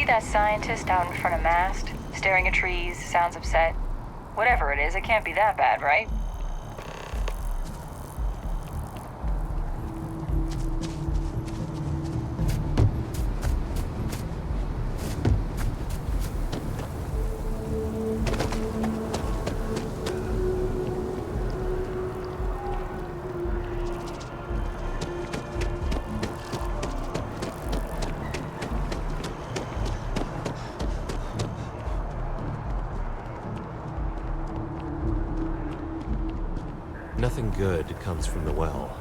see that scientist out in front of mast? Staring at trees, sounds upset. Whatever it is, it can't be that bad, right? Nothing good comes from the well.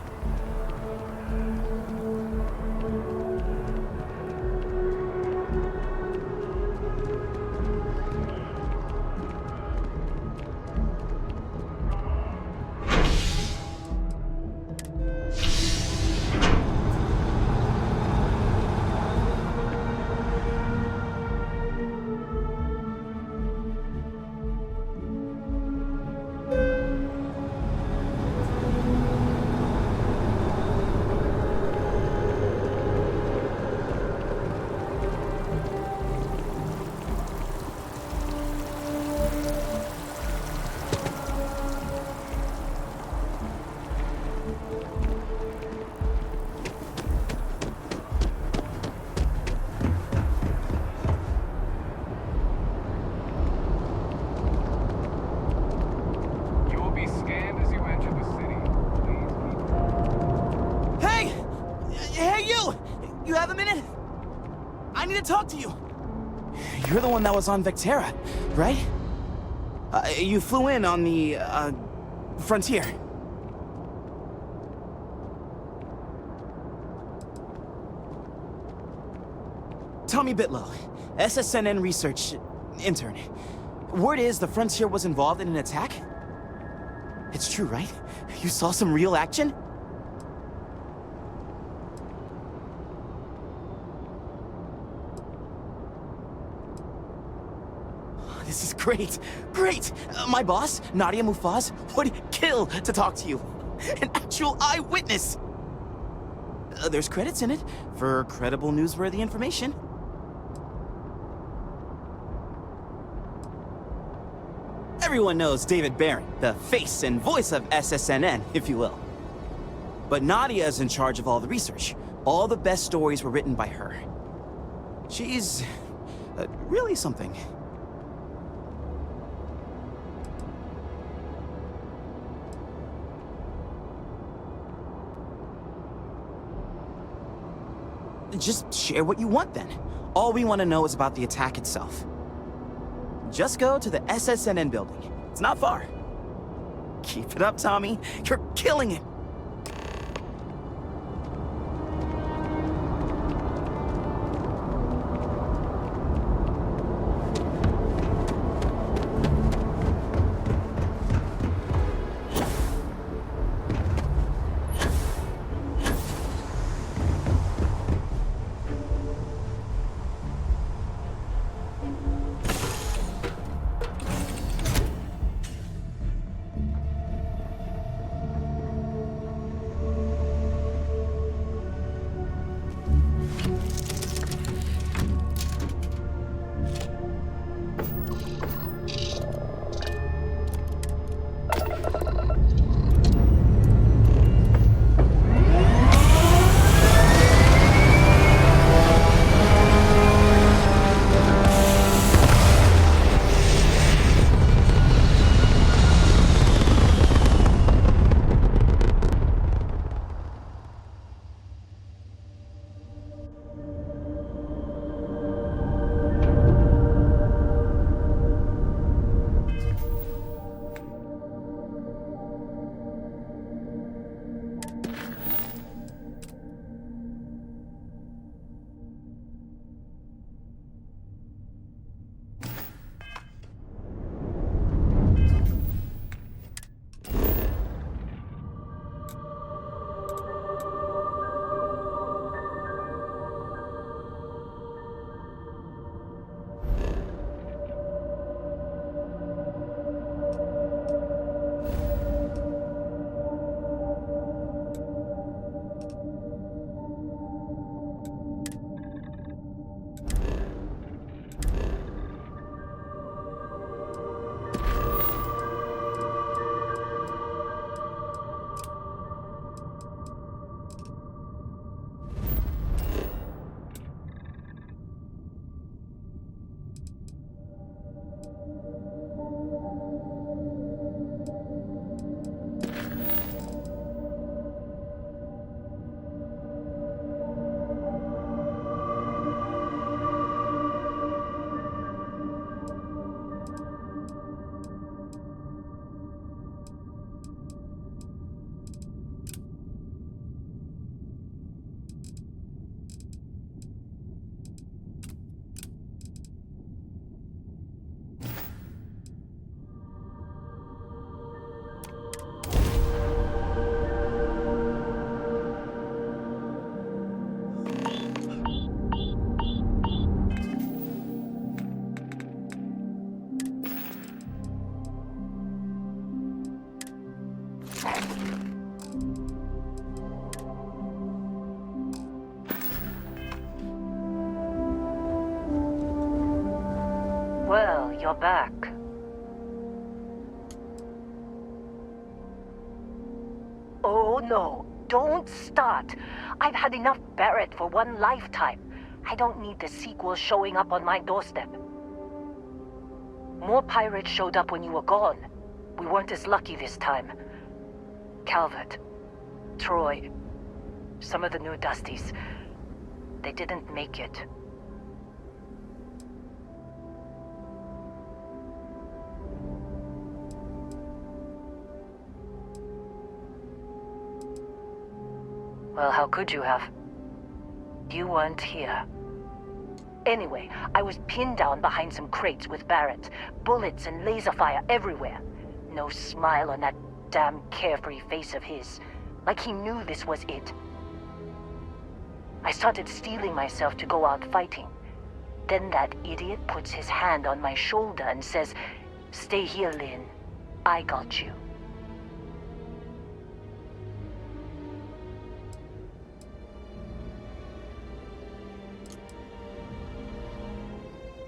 You have a minute? I need to talk to you. You're the one that was on Vectera, right? You flew in on the, Frontier. Tommy Bitlow, SSNN research intern. Word is the Frontier was involved in an attack? It's true, right? You saw some real action? This is great. Great! My boss, Nadia Mufaz, would kill to talk to you. An actual eyewitness! There's credits in it for credible, newsworthy information. Everyone knows David Barron, the face and voice of SSNN, if you will. But Nadia is in charge of all the research. All the best stories were written by her. She's really something. Just share what you want, then. All we want to know is about the attack itself. Just go to the SSNN building. It's not far. Keep it up, Tommy. You're killing it. You're back. Oh no, don't start. I've had enough Barrett for one lifetime. I don't need the sequel showing up on my doorstep. More pirates showed up when you were gone. We weren't as lucky this time. Calvert, Troy, some of the new Dusties, they didn't make it. Well, how could you have? You weren't here. Anyway, I was pinned down behind some crates with Barrett. Bullets and laser fire everywhere. No smile on that damn carefree face of his. Like he knew this was it. I started steeling myself to go out fighting. Then that idiot puts his hand on my shoulder and says, "Stay here, Lynn. I got you."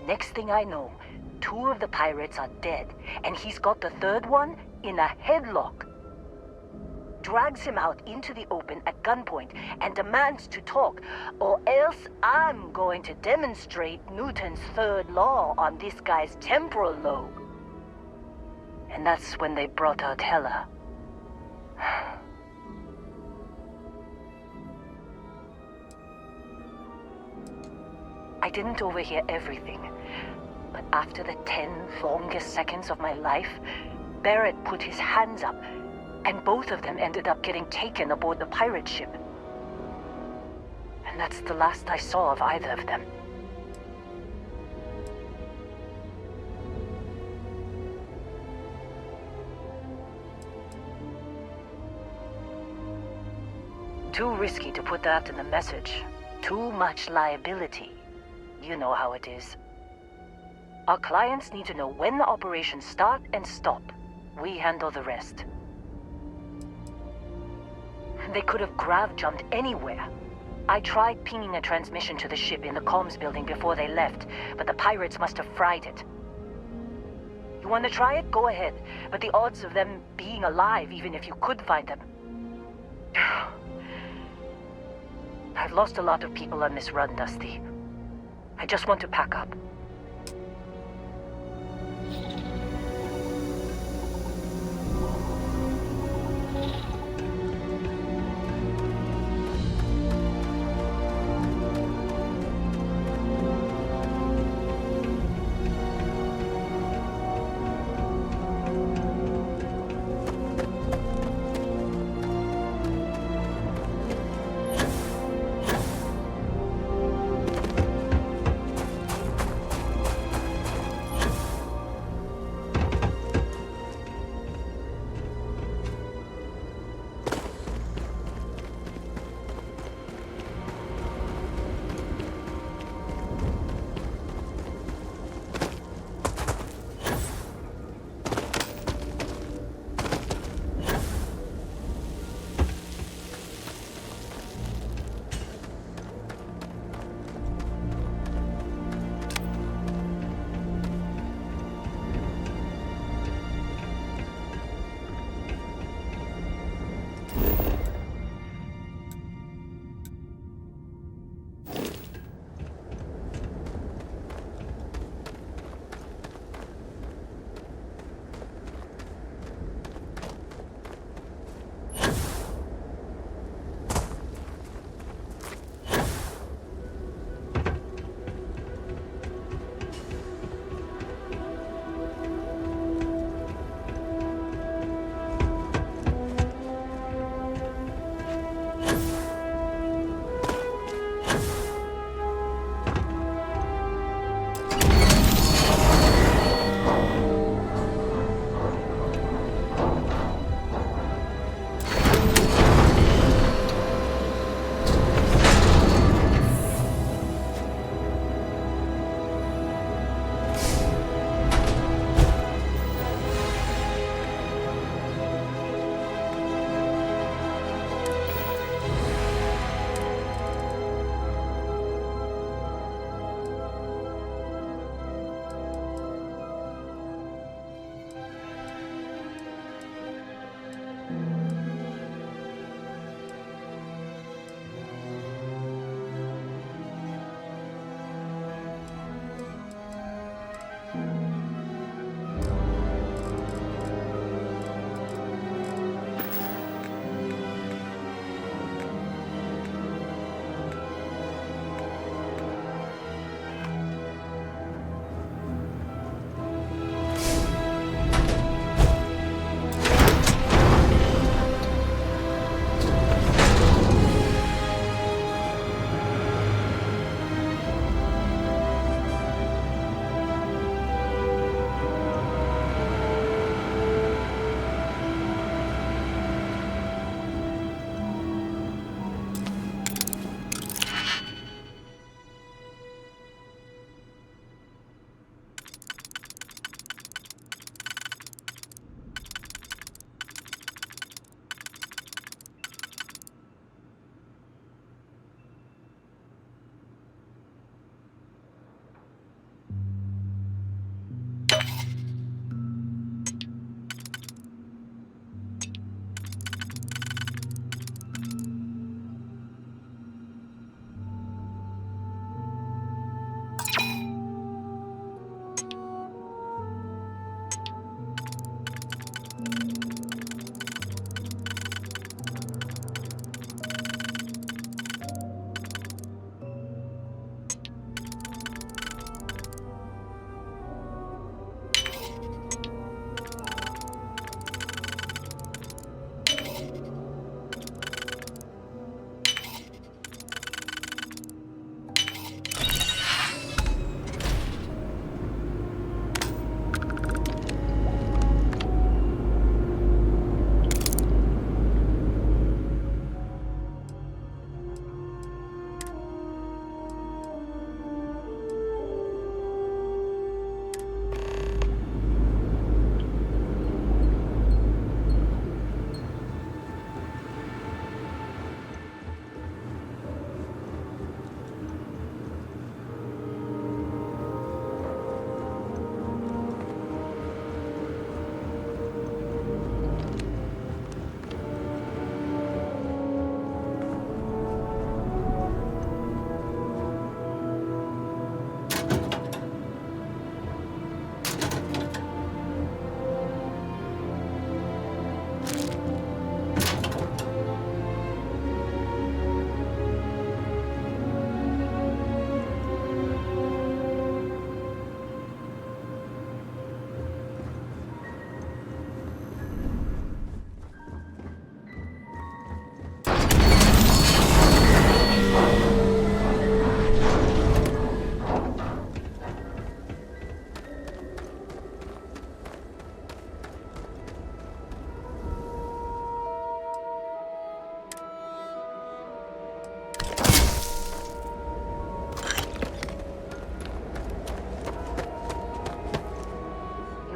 Next thing I know, 2 of the pirates are dead, and he's got the 3rd one in a headlock. Drags him out into the open at gunpoint and demands to talk, or else I'm going to demonstrate Newton's 3rd law on this guy's temporal lobe. And that's when they brought out Hella. I didn't overhear everything, but after the 10 longest seconds of my life, Barrett put his hands up, and both of them ended up getting taken aboard the pirate ship. And that's the last I saw of either of them. Too risky to put that in the message. Too much liability. You know how it is. Our clients need to know when the operations start and stop. We handle the rest. They could have grav-jumped anywhere. I tried pinging a transmission to the ship in the comms building before they left, but the pirates must have fried it. You want to try it? Go ahead. But the odds of them being alive, even if you could find them... I've lost a lot of people on this run, Dusty. I just want to pack up.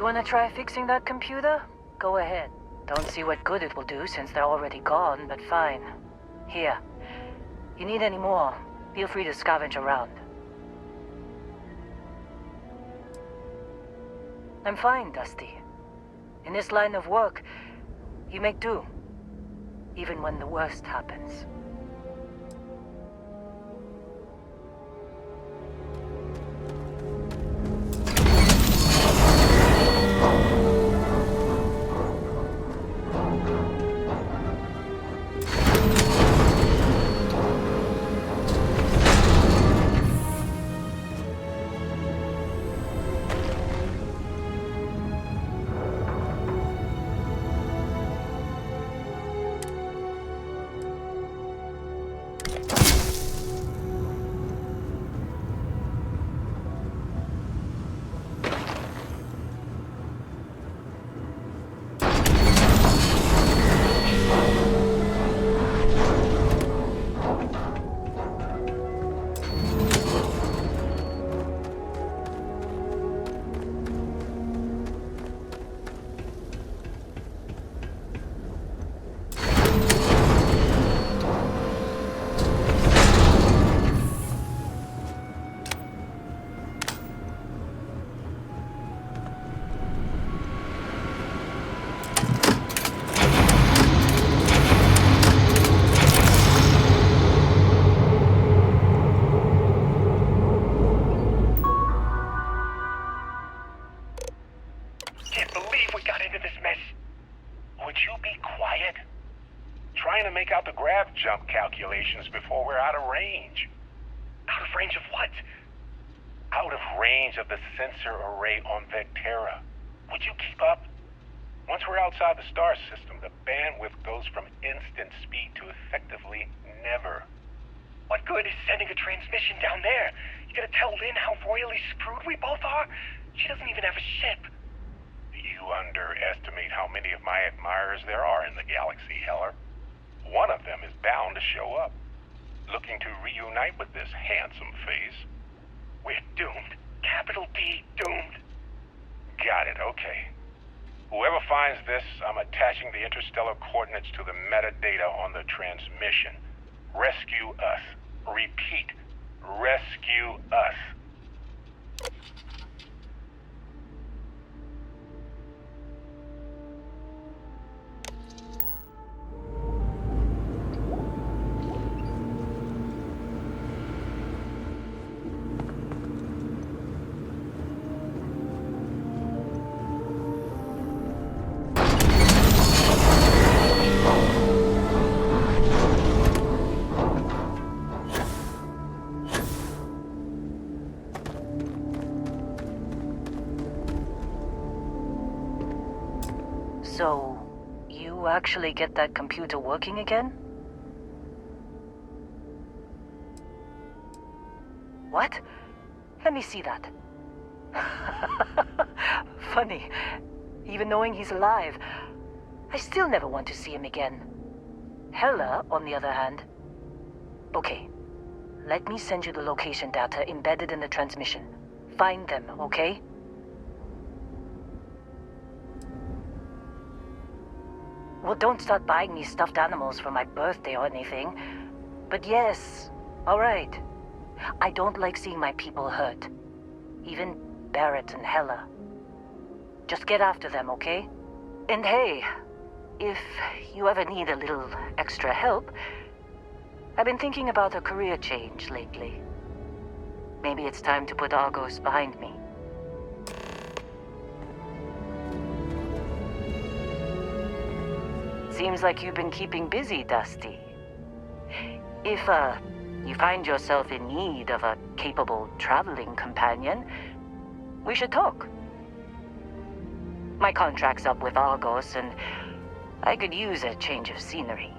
wanna try fixing that computer? Go ahead. Don't see what good it will do since they're already gone, but fine. Here. You need any more, feel free to scavenge around. I'm fine, Dusty. In this line of work, you make do. Even when the worst happens. Jump calculations before we're out of range. Out of range of what? Out of range of the sensor array on Vectera. Would you keep up? Once we're outside the star system, the bandwidth goes from instant speed to effectively never. What good is sending a transmission down there? You gonna tell Lynn how royally screwed we both are? She doesn't even have a ship. You underestimate how many of my admirers there are in the galaxy, Heller. One of them is bound to show up, looking to reunite with this handsome face. We're doomed. Capital D, doomed. Got it, okay. Whoever finds this, I'm attaching the interstellar coordinates to the metadata on the transmission. Rescue us. Repeat, rescue us. So, you actually get that computer working again? What? Let me see that. Funny. Even knowing he's alive, I still never want to see him again. Hella, on the other hand. Okay. Let me send you the location data embedded in the transmission. Find them, okay? Well, don't start buying me stuffed animals for my birthday or anything. But yes, all right. I don't like seeing my people hurt. Even Barrett and Hella. Just get after them, okay? And hey, if you ever need a little extra help, I've been thinking about a career change lately. Maybe it's time to put Argos behind me. Seems like you've been keeping busy, Dusty. If, you find yourself in need of a capable traveling companion, we should talk. My contract's up with Argos, and I could use a change of scenery.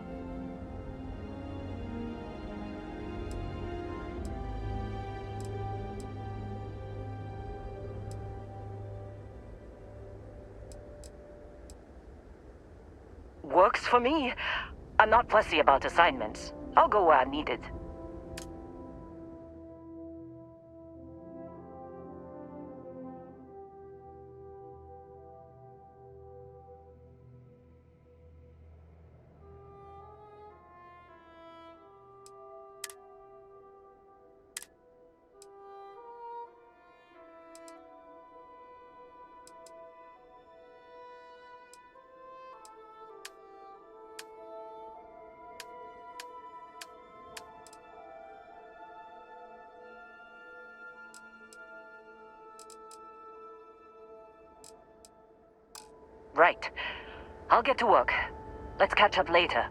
Works for me. I'm not fussy about assignments. I'll go where I'm needed. Right. I'll get to work. Let's catch up later.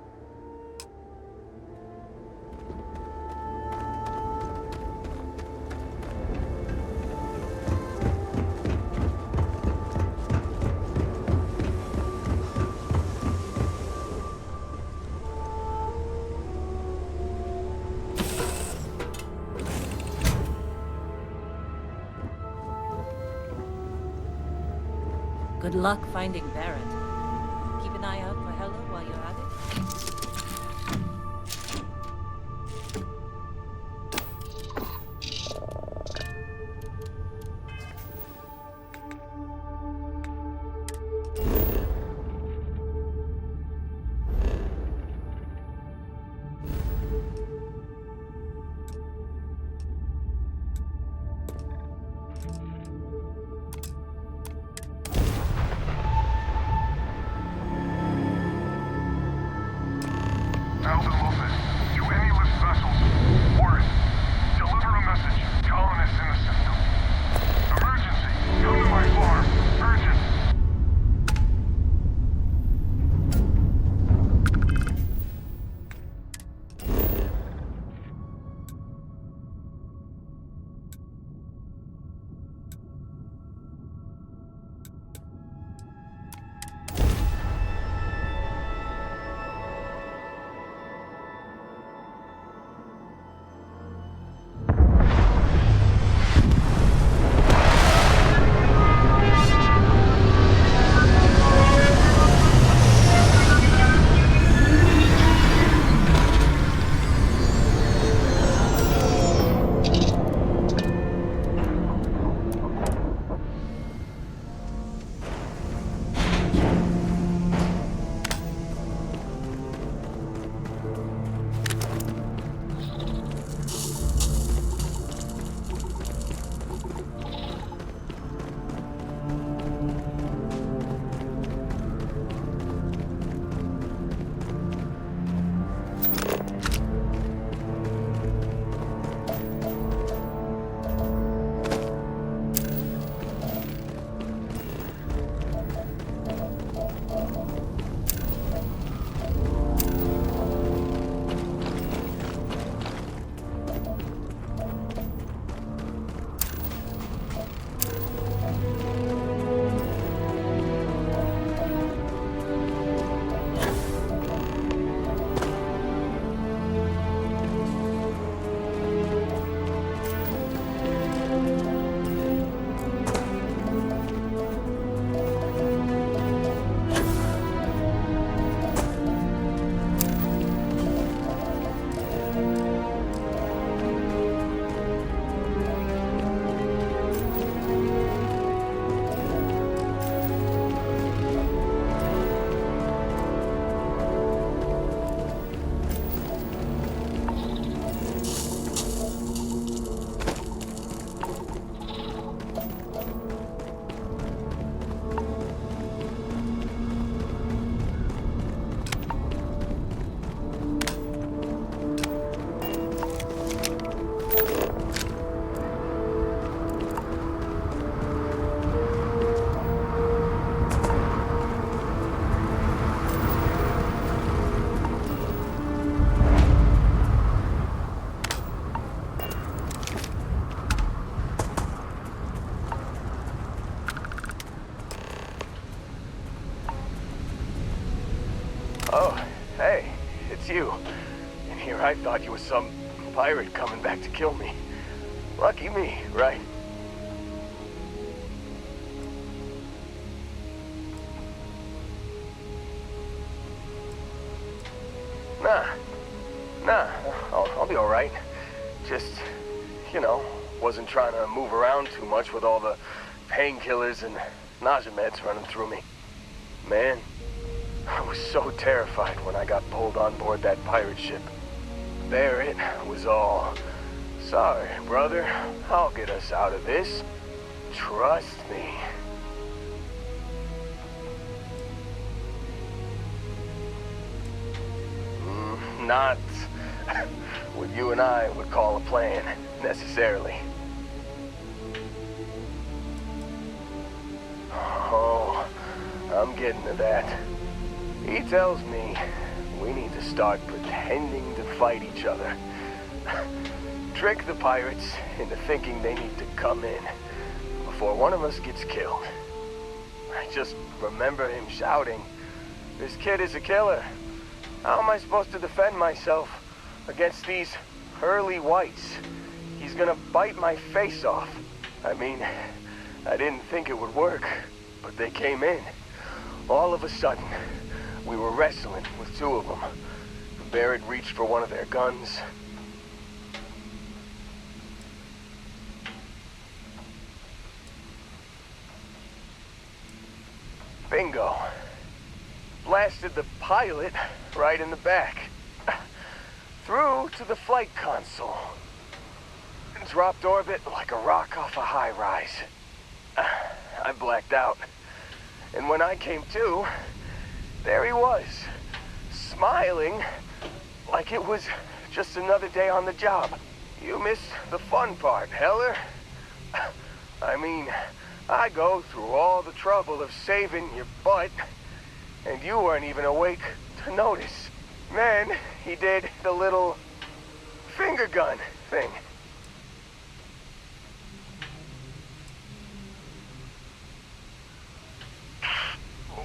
Good luck finding Barrett. Keep an eye out for Hella while you're at it. Alpha office. To any lift vessels. Warren, deliver a message. Colonists in the system. Emergency. Come to my farm. Urgent. Oh, hey, it's you. And here I thought you was some pirate coming back to kill me. Lucky me, right? Nah, I'll be alright. Just, wasn't trying to move around too much with all the painkillers and nausea meds running through me. Man, I was so terrified when I got pulled on board that pirate ship. Barrett was all, "Sorry, brother, I'll get us out of this. Trust me." Not what you and I would call a plan, necessarily. Oh, I'm getting to that. He tells me we need to start pretending to fight each other. Trick the pirates into thinking they need to come in before one of us gets killed. I just remember him shouting, "This kid is a killer. How am I supposed to defend myself against these early whites? He's gonna bite my face off." I mean, I didn't think it would work, but they came in. All of a sudden, we were wrestling with two of them. Barrett reached for one of their guns. Bingo. Blasted the pilot right in the back. Through to the flight console. Dropped orbit like a rock off a high rise. I blacked out. And when I came to, there he was, smiling like it was just another day on the job. You missed the fun part, Heller. I mean, I go through all the trouble of saving your butt, and you weren't even awake to notice. Then he did the little finger gun thing.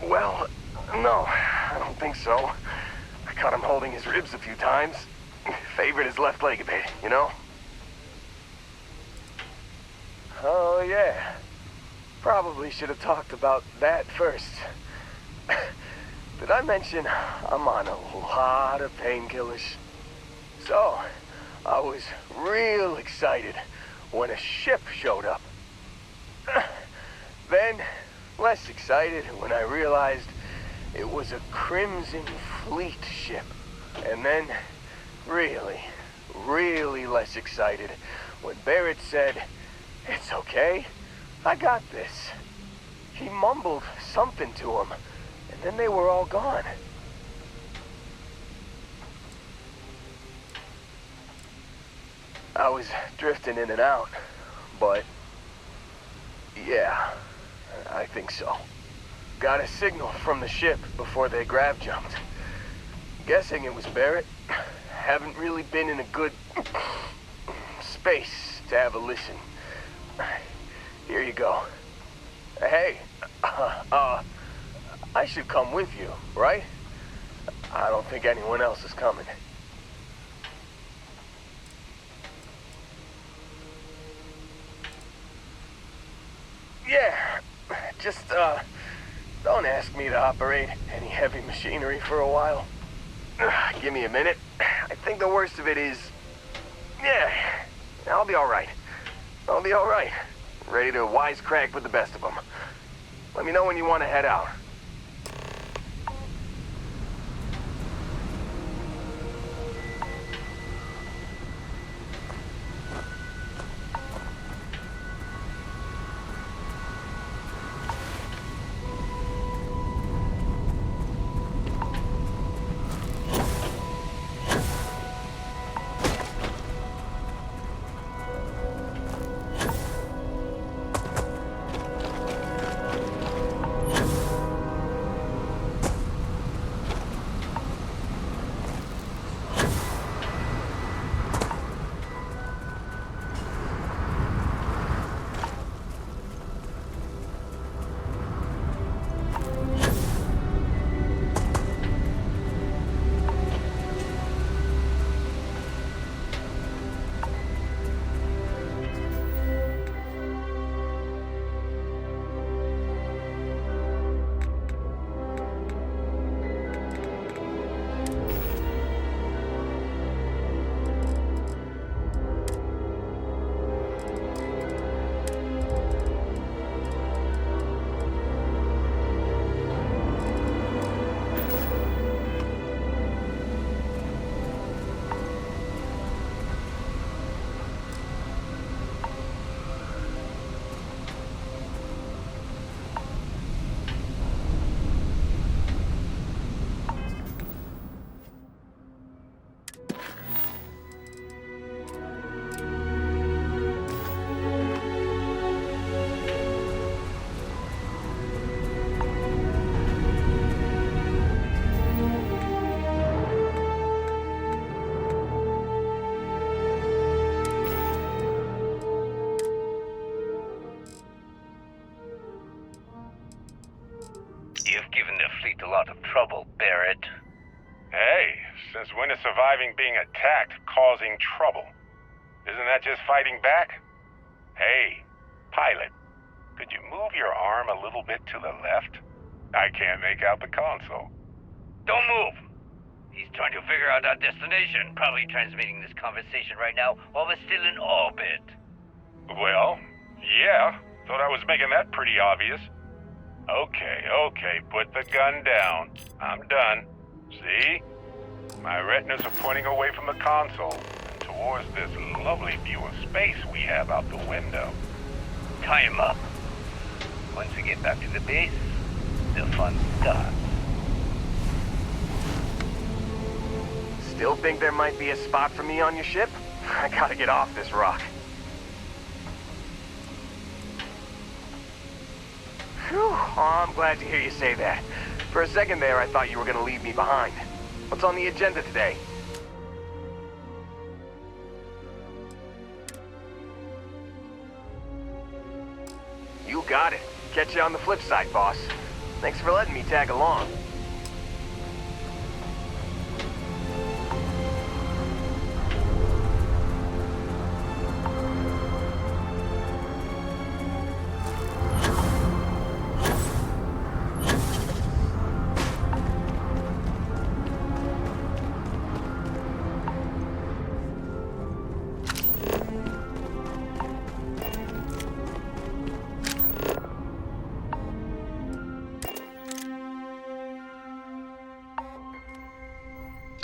Well, no, I don't think so. I caught him holding his ribs a few times. Favored his left leg a bit, you know? Oh, yeah. Probably should have talked about that first. Did I mention I'm on a lot of painkillers? So, I was real excited when a ship showed up. Then, less excited when I realized it was a Crimson Fleet ship. And then, really less excited when Barrett said, "It's okay, I got this." He mumbled something to him, and then they were all gone. I was drifting in and out, but yeah, I think so. Got a signal from the ship before they grav jumped. Guessing it was Barrett. Haven't really been in a good space to have a listen. Here you go. Hey, I should come with you, right? I don't think anyone else is coming. Yeah, just, don't ask me to operate any heavy machinery for a while. Give me a minute. I think the worst of it is... Yeah, I'll be alright. I'll be alright. Ready to wisecrack with the best of them. Let me know when you want to head out. a lot of trouble, Barrett. Hey, since when is surviving being attacked causing trouble? Isn't that just fighting back? Hey, pilot, could you move your arm a little bit to the left? I can't make out the console. Don't move! He's trying to figure out our destination. Probably transmitting this conversation right now while we're still in orbit. Well, yeah. Thought I was making that pretty obvious. Okay, put the gun down. I'm done. See? My retinas are pointing away from the console and towards this lovely view of space we have out the window. Tie him up. Once we get back to the base, the fun starts. Still think there might be a spot for me on your ship? I gotta get off this rock. Whew, oh, I'm glad to hear you say that. For a second there, I thought you were gonna leave me behind. What's on the agenda today? You got it. Catch you on the flip side, boss. Thanks for letting me tag along.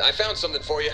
I found something for you.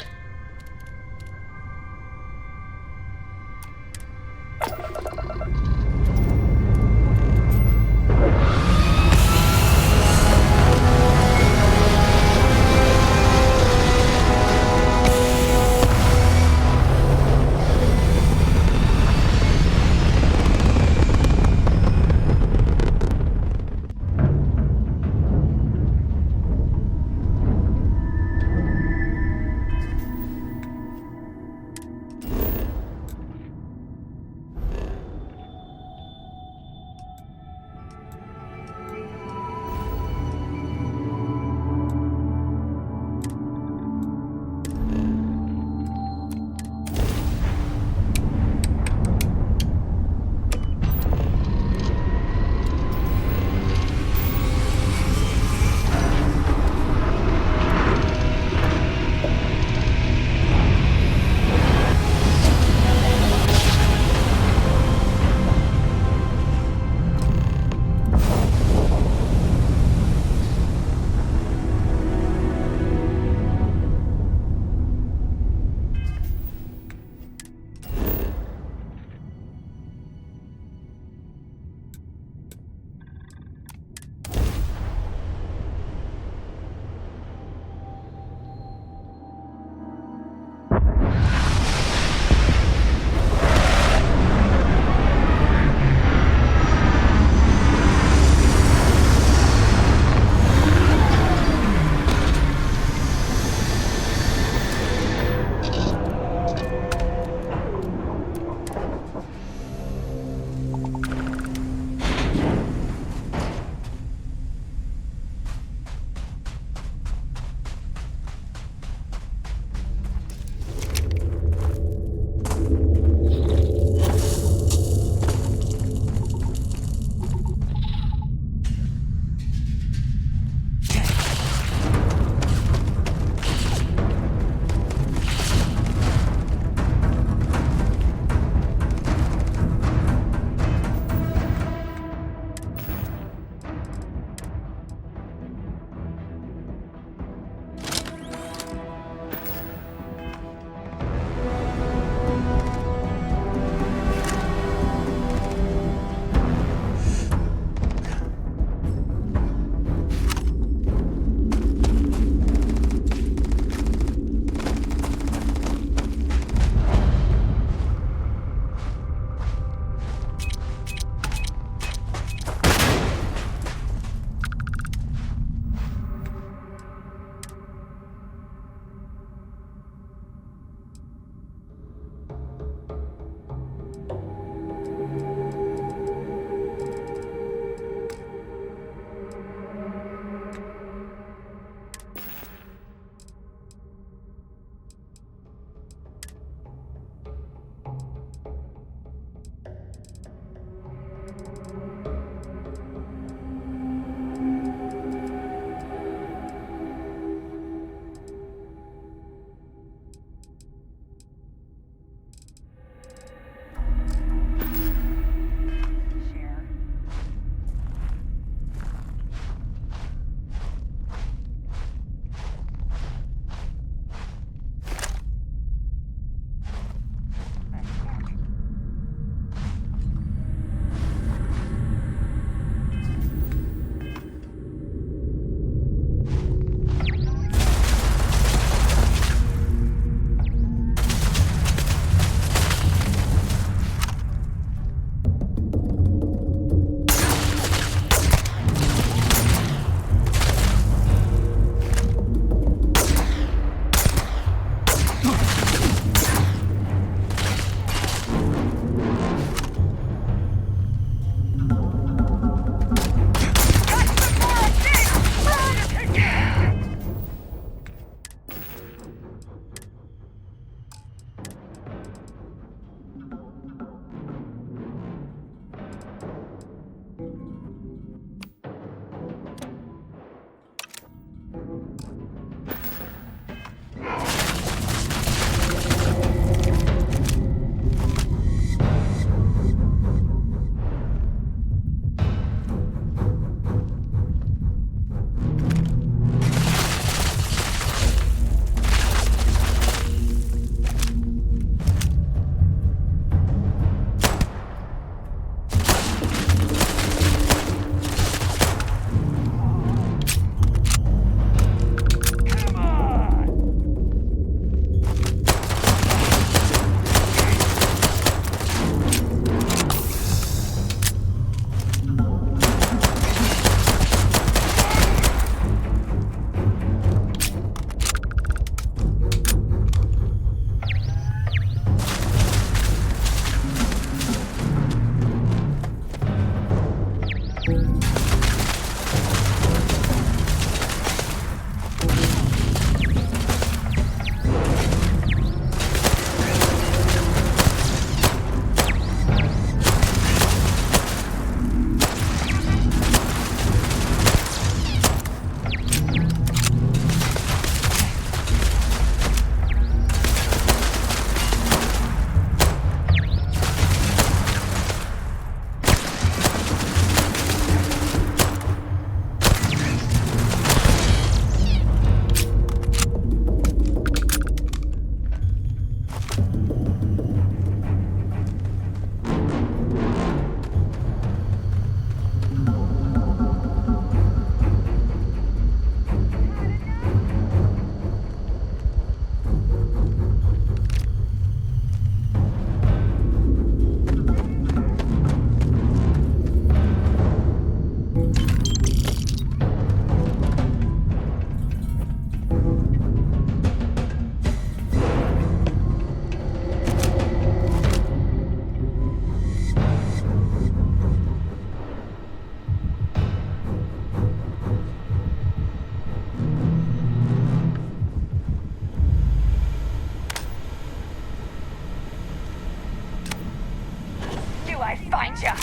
till I find ya!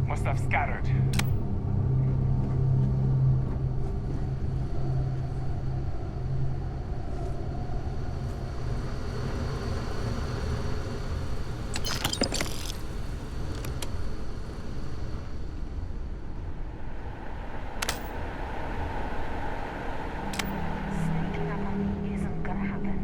Must have scattered. Sneaking up on me isn't gonna happen.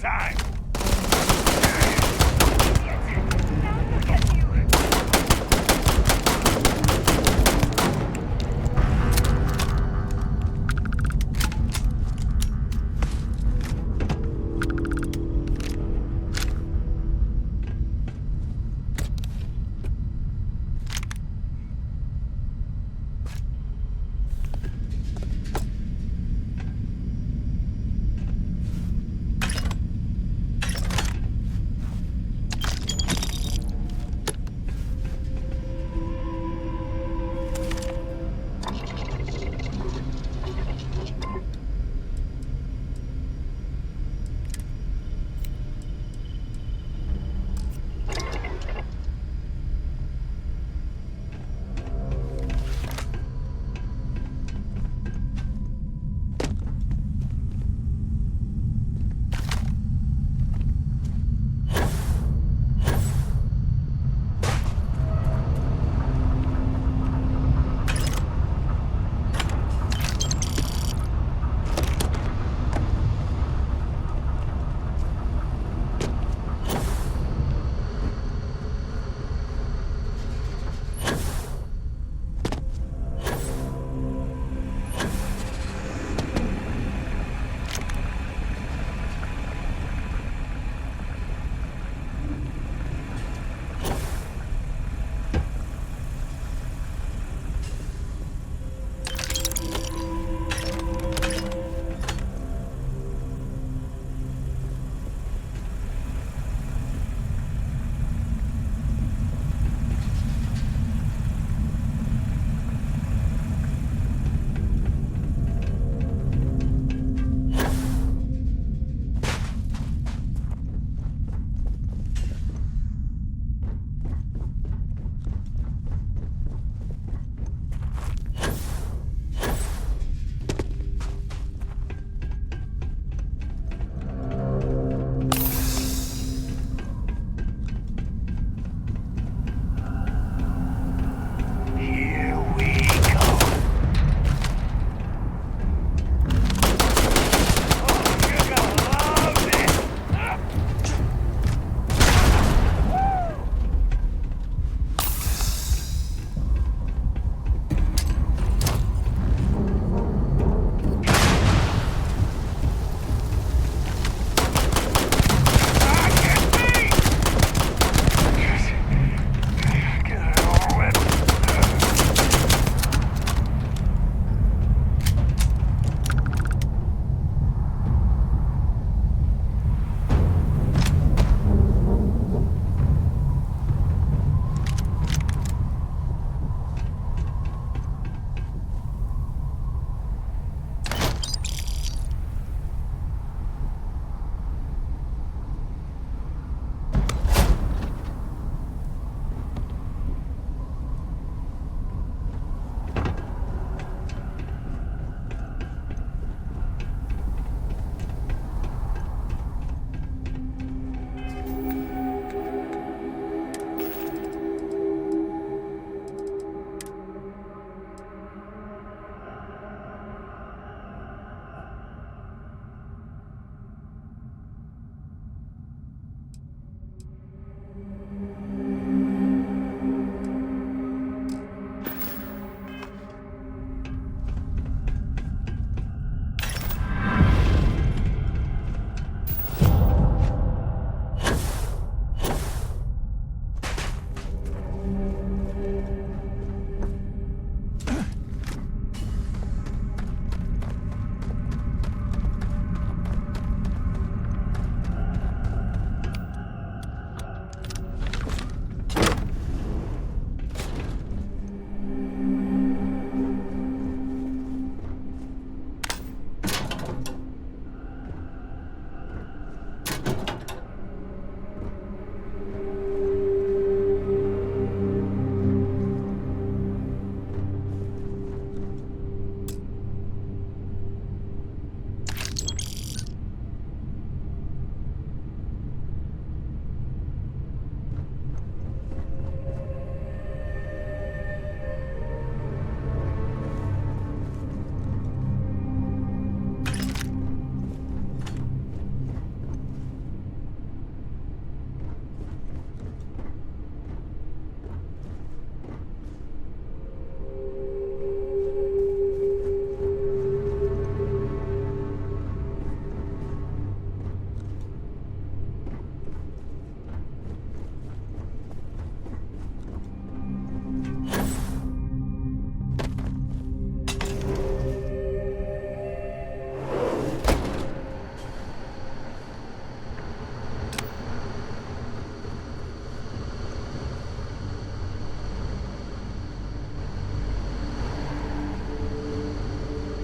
time.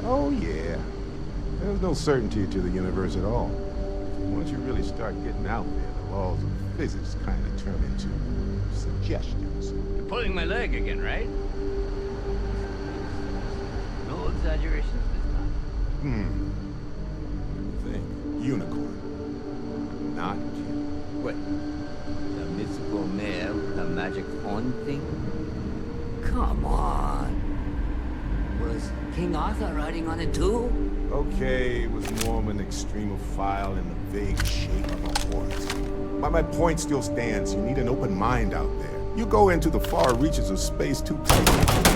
Oh, yeah. There's no certainty to the universe at all. Once you really start getting out there, the laws of physics kind of turn into suggestions. You're pulling my leg again, right? No exaggerations this time. Think. Unicorn. Not kid. What? The mythical mare with the magic horn thing? Come on. Was King Arthur riding on it too? Okay, it was more of an extremophile in the vague shape of a horse. But my point still stands. You need an open mind out there. You go into the far reaches of space too tight.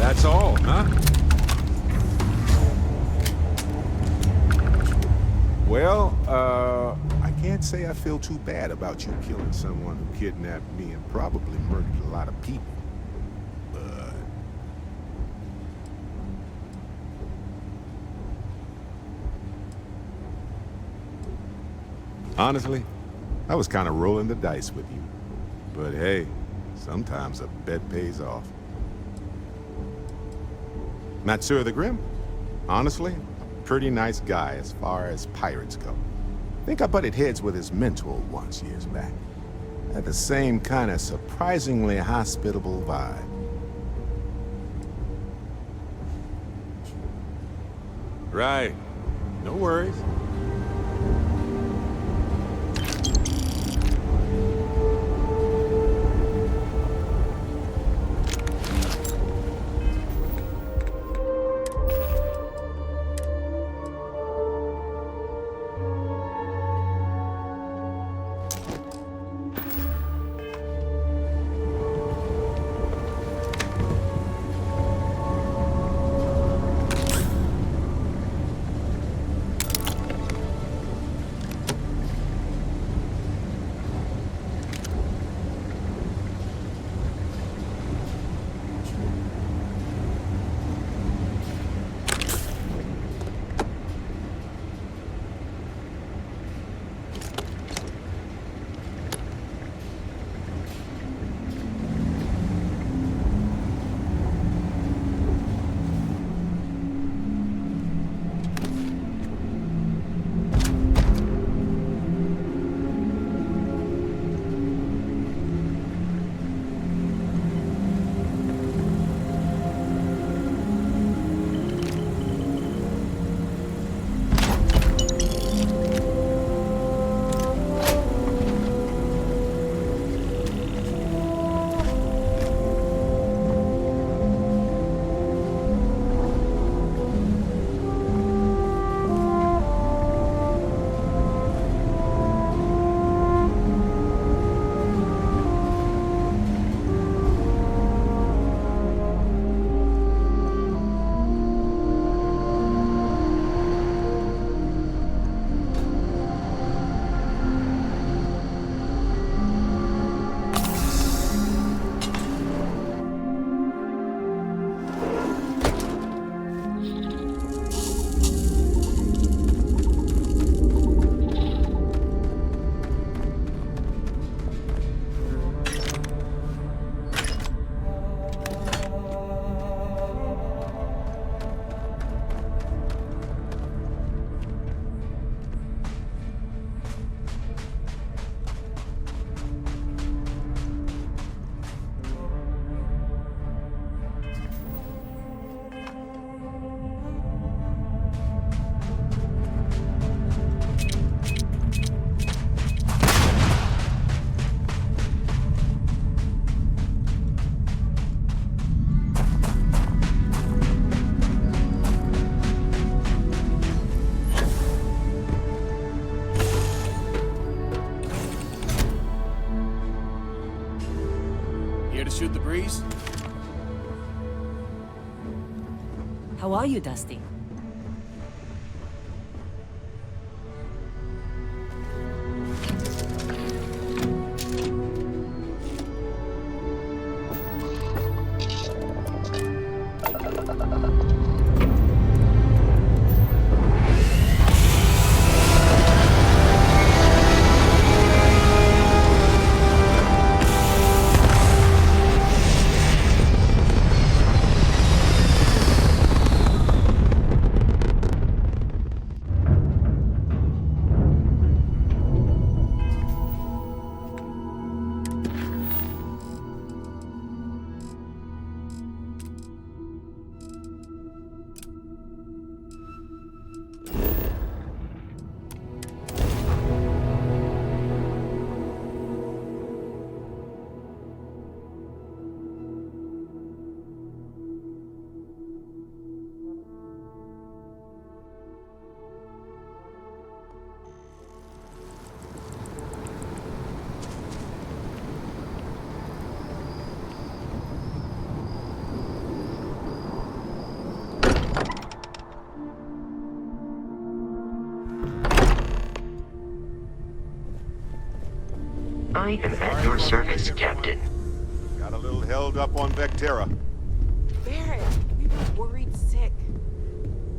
That's all, huh? Well, I can't say I feel too bad about you killing someone who kidnapped me and probably murdered a lot of people. But... honestly, I was kind of rolling the dice with you. But hey, sometimes a bet pays off. Matsura the Grim? Honestly, pretty nice guy as far as pirates go. Think I butted heads with his mentor once years back. Had the same kind of surprisingly hospitable vibe. Right. No worries. Shoot the breeze? How are you, Dusty? I am at your service, Captain. Got a little held up on Vectera. Barrett, we were worried sick.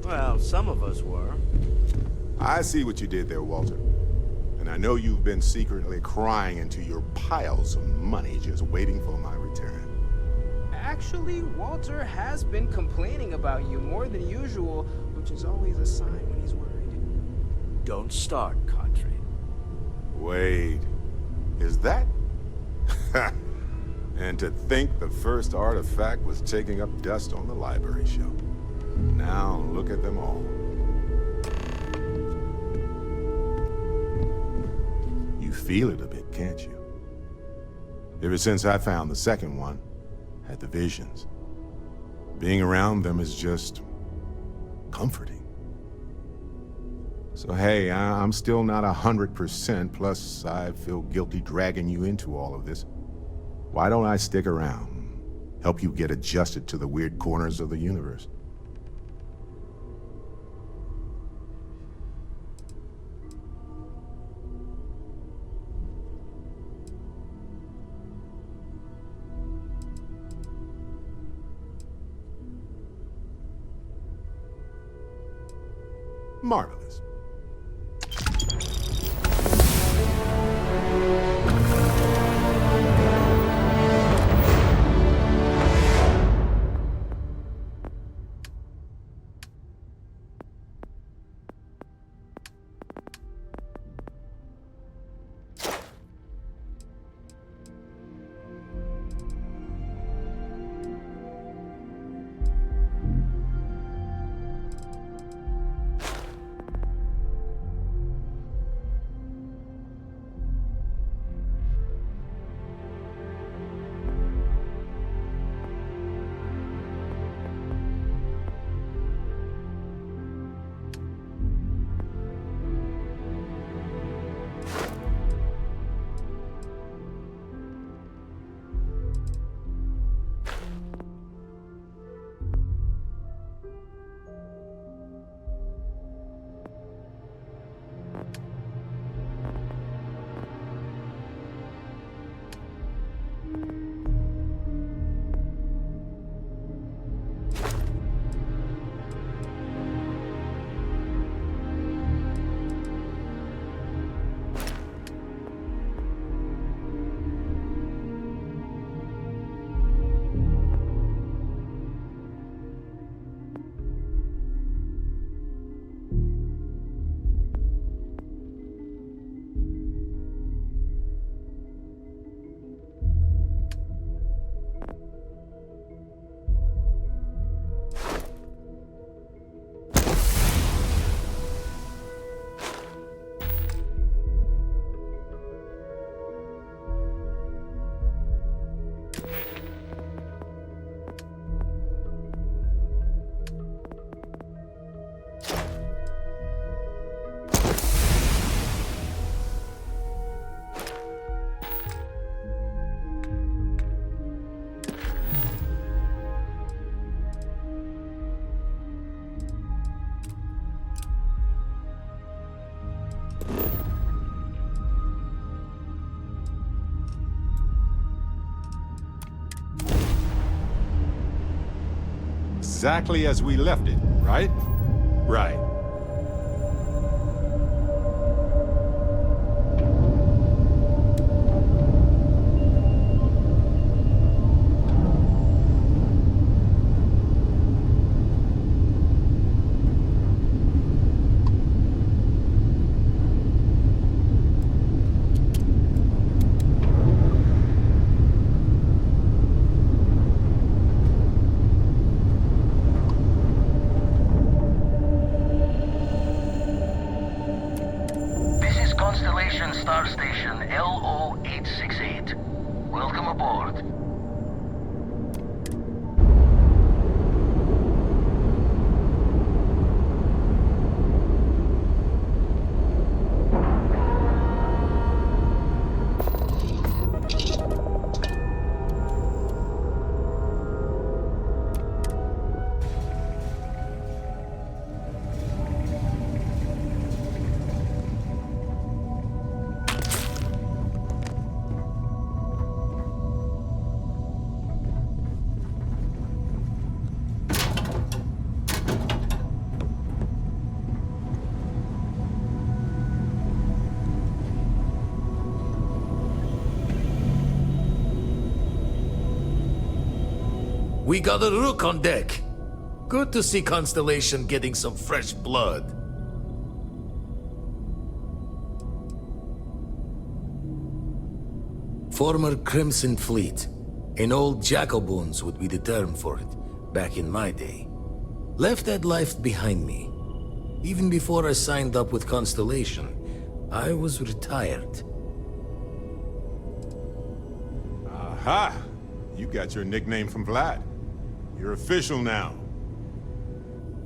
Well, some of us were. I see what you did there, Walter. And I know you've been secretly crying into your piles of money just waiting for my return. Actually, Walter has been complaining about you more than usual, which is always a sign when he's worried. Don't start, Country. Wait, is that? And to think the first artifact was taking up dust on the library shelf. Now look at them all. You feel it a bit, can't you? Ever since I found the second one, had the visions. Being around them is just comforting. So hey, I'm still not 100%, plus I feel guilty dragging you into all of this. Why don't I stick around, help you get adjusted to the weird corners of the universe? Marvelous. Exactly as we left it, right? Right. Star Station LO868. Welcome aboard. We got a rook on deck. Good to see Constellation getting some fresh blood. Former Crimson Fleet. An old Jacoboons would be the term for it, back in my day. Left that life behind me. Even before I signed up with Constellation, I was retired. Aha! You got your nickname from Vlad. You're official now.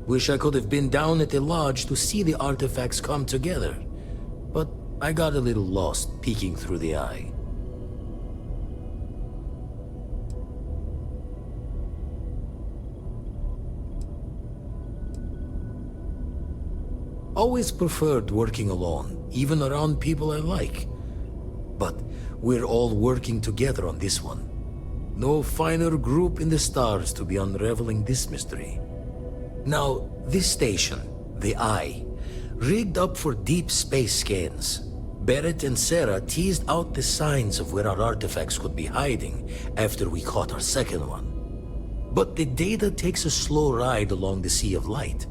Wish I could have been down at the lodge to see the artifacts come together. But I got a little lost peeking through the eye. Always preferred working alone, even around people I like. But we're all working together on this one. No finer group in the stars to be unraveling this mystery. Now, this station, the Eye, rigged up for deep space scans. Barrett and Sarah teased out the signs of where our artifacts could be hiding after we caught our second one. But the data takes a slow ride along the Sea of Light.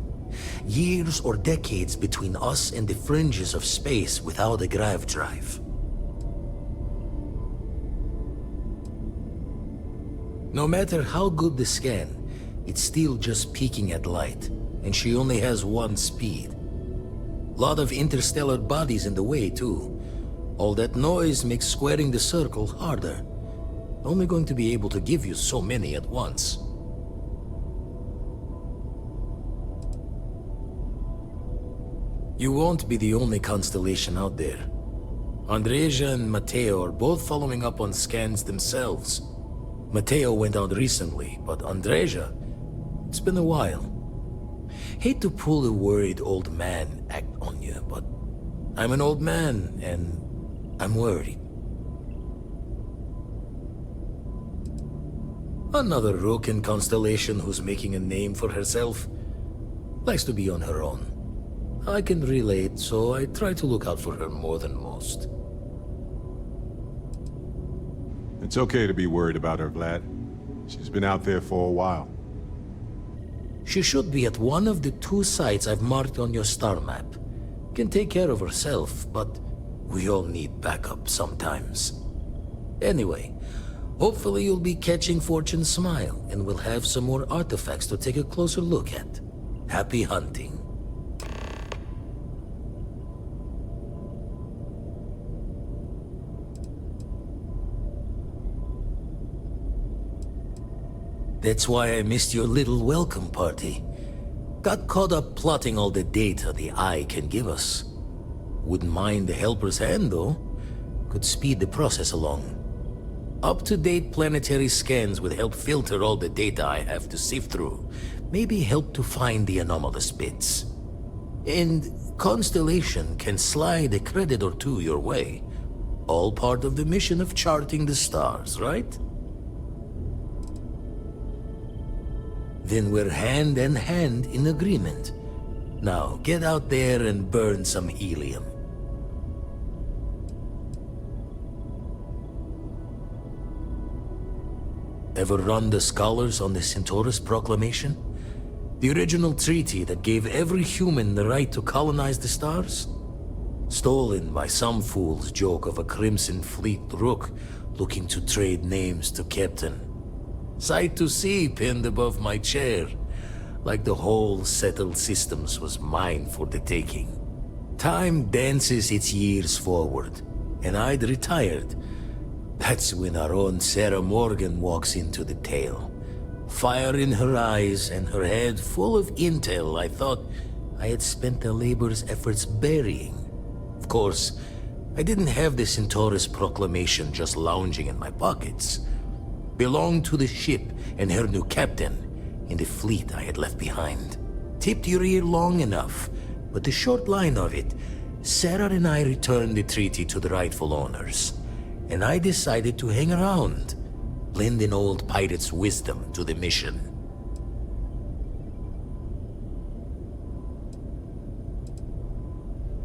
Years or decades between us and the fringes of space without a grav drive. No matter how good the scan, it's still just peeking at light, and she only has one speed. Lot of interstellar bodies in the way, too. All that noise makes squaring the circle harder. Only going to be able to give you so many at once. You won't be the only constellation out there. Andreja and Matteo are both following up on scans themselves. Matteo went out recently, but Andreja, it's been a while. Hate to pull the worried old man act on you, but I'm an old man, and I'm worried. Another rook in Constellation who's making a name for herself. Likes to be on her own. I can relate, so I try to look out for her more than most. It's okay to be worried about her, Vlad. She's been out there for a while. She should be at one of the 2 sites I've marked on your star map. Can take care of herself, but we all need backup sometimes. Anyway, hopefully you'll be catching Fortune's smile, and we'll have some more artifacts to take a closer look at. Happy hunting. That's why I missed your little welcome party. Got caught up plotting all the data the Eye can give us. Wouldn't mind a helper's hand, though. Could speed the process along. Up-to-date planetary scans would help filter all the data I have to sift through. Maybe help to find the anomalous bits. And Constellation can slide a credit or two your way. All part of the mission of charting the stars, right? Then we're hand in hand in agreement. Now, get out there and burn some helium. Ever run the scholars on the Centaurus Proclamation? The original treaty that gave every human the right to colonize the stars? Stolen by some fool's joke of a Crimson Fleet rook looking to trade names to Captain. Sight to see pinned above my chair, like the whole settled systems was mine for the taking. Time dances its years forward, and I'd retired. That's when our own Sarah Morgan walks into the tale. Fire in her eyes and her head full of intel I thought I had spent the labor's efforts burying. Of course, I didn't have the Centaurus Proclamation just lounging in my pockets. Belonged to the ship and her new captain in the fleet I had left behind. Tipped your ear long enough, but the short line of it, Sarah and I returned the treaty to the rightful owners, and I decided to hang around, lend an old pirate's wisdom to the mission.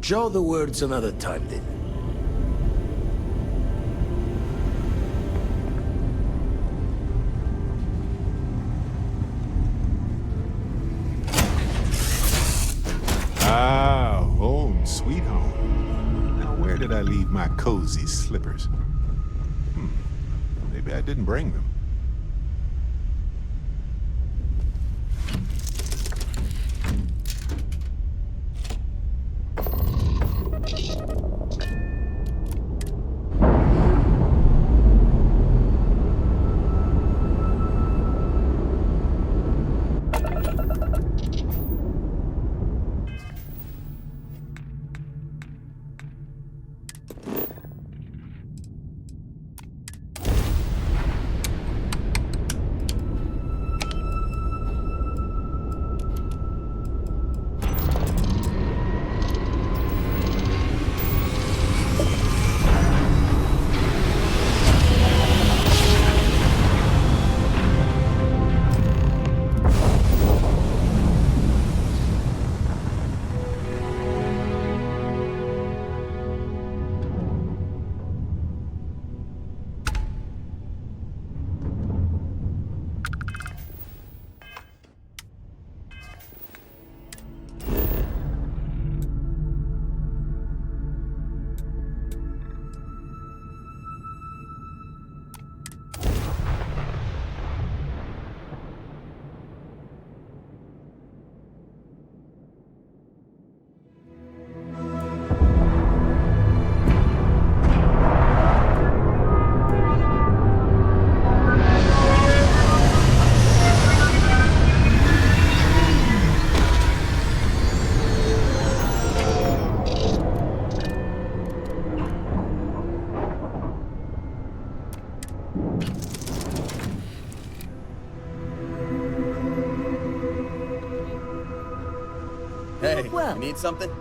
Jaw the words another time then. did I leave my cozy slippers? Maybe I didn't bring them. Hey, Well. you need something?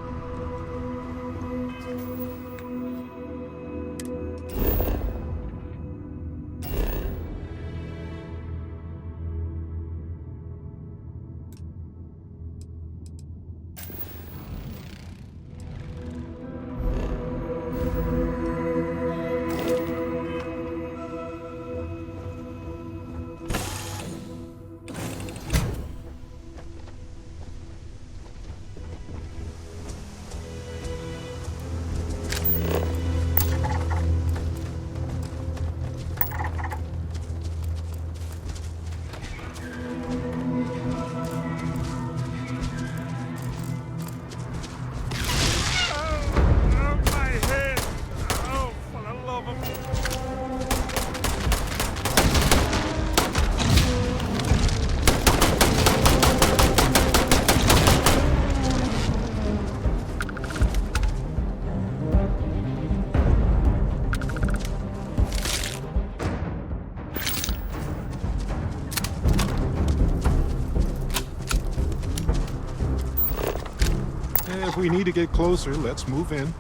If we need to get closer, let's move in.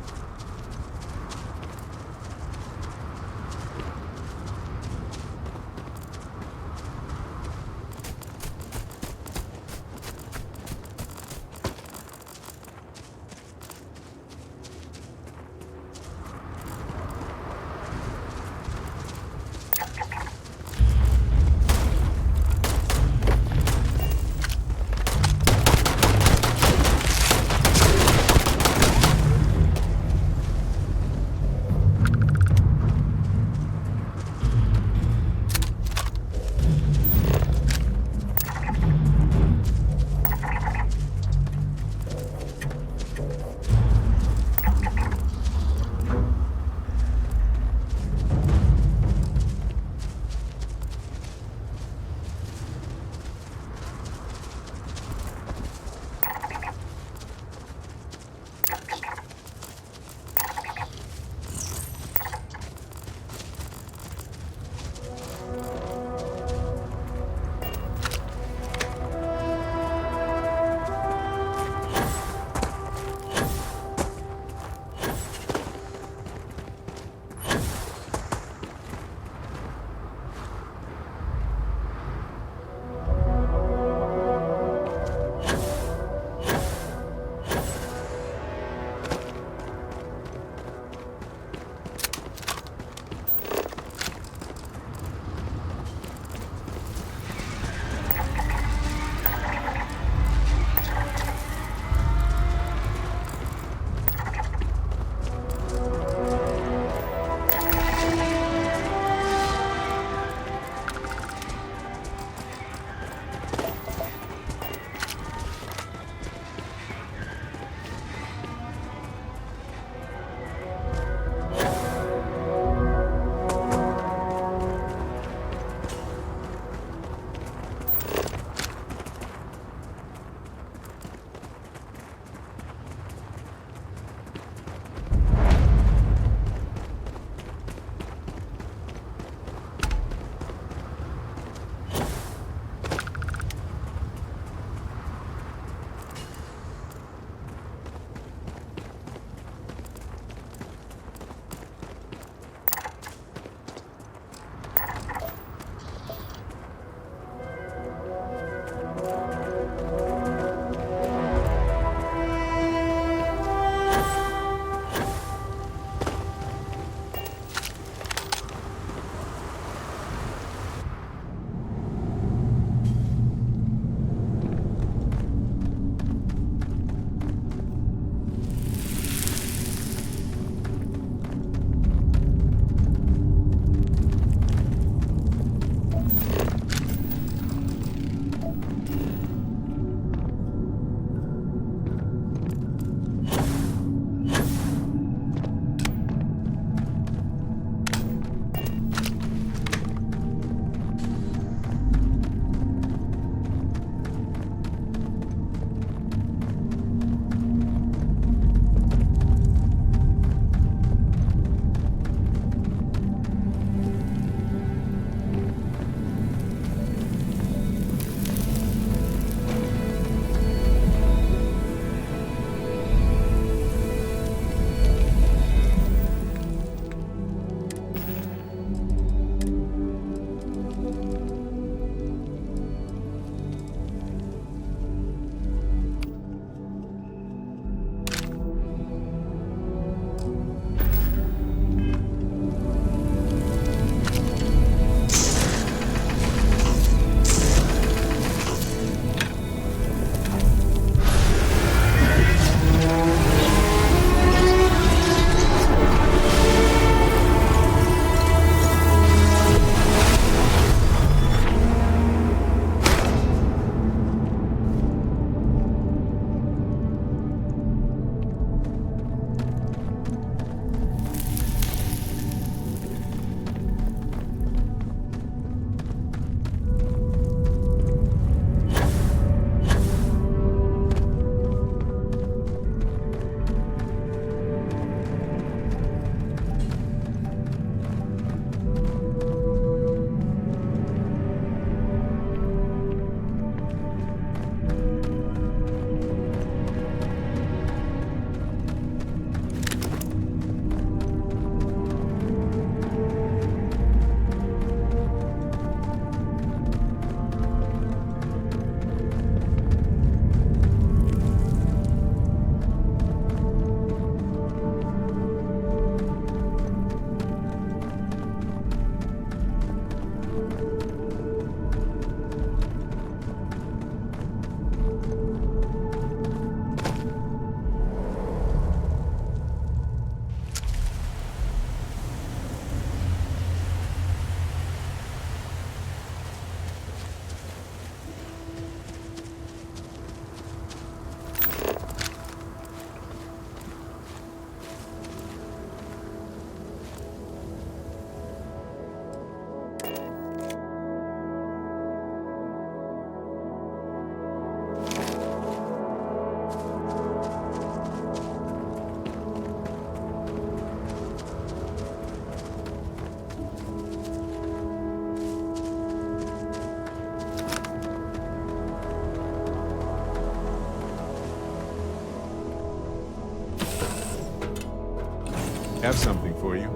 have something for you.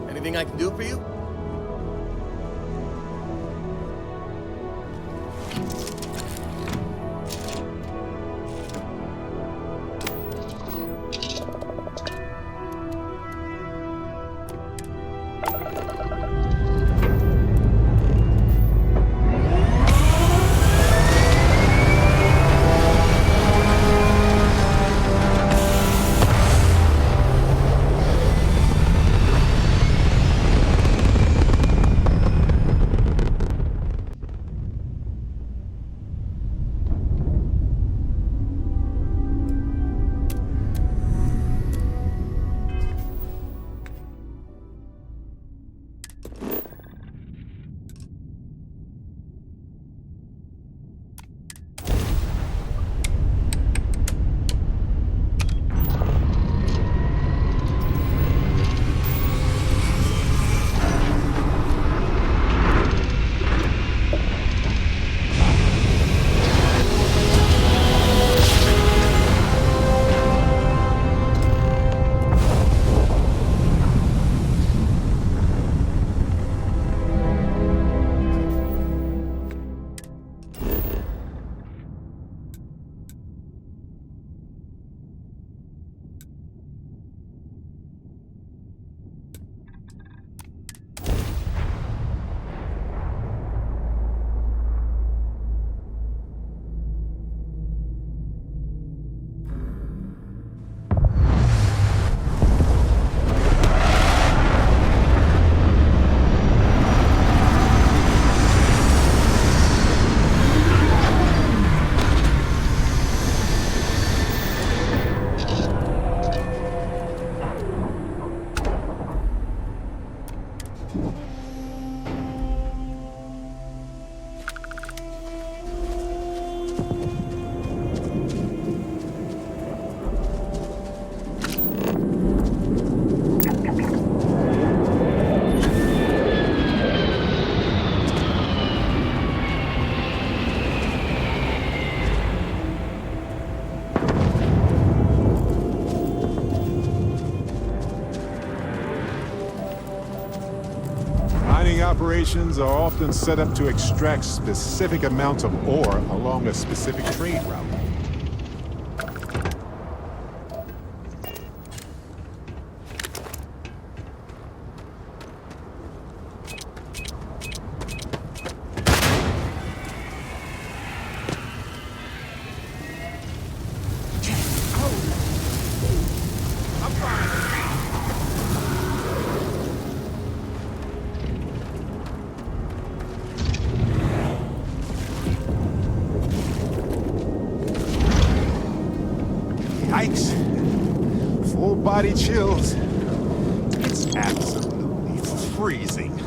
Anything I can do for you? Operations are often set up to extract specific amounts of ore along a specific trade route. Yikes. Full body chills. It's absolutely freezing.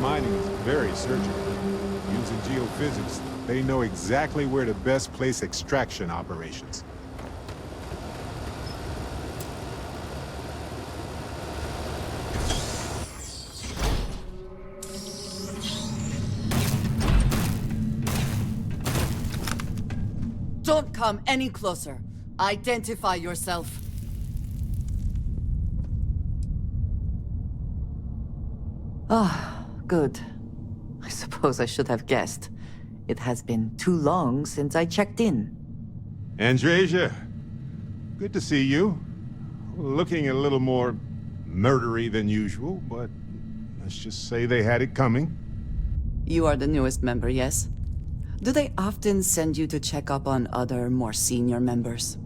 mining is very surgical. Using geophysics, they know exactly where to best place extraction operations. Don't come any closer. Identify yourself. Ah, good. I suppose I should have guessed. It has been too long since I checked in. Andreja, good to see you. Looking a little more murdery than usual, but let's just say they had it coming. You are the newest member, yes? Do they often send you to check up on other, more senior members?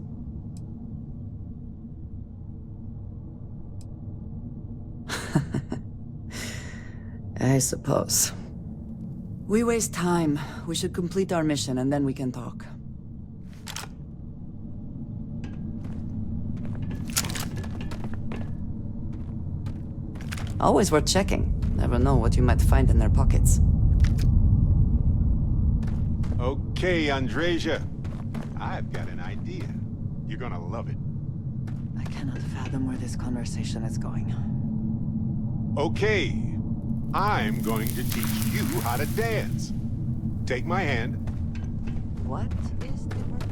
I suppose. We waste time. We should complete our mission and then we can talk. Always worth checking. Never know what you might find in their pockets. Okay, Andreja. I've got an idea. You're gonna love it. I cannot fathom where this conversation is going. Okay. I'm going to teach you how to dance. Take my hand. What is the purpose?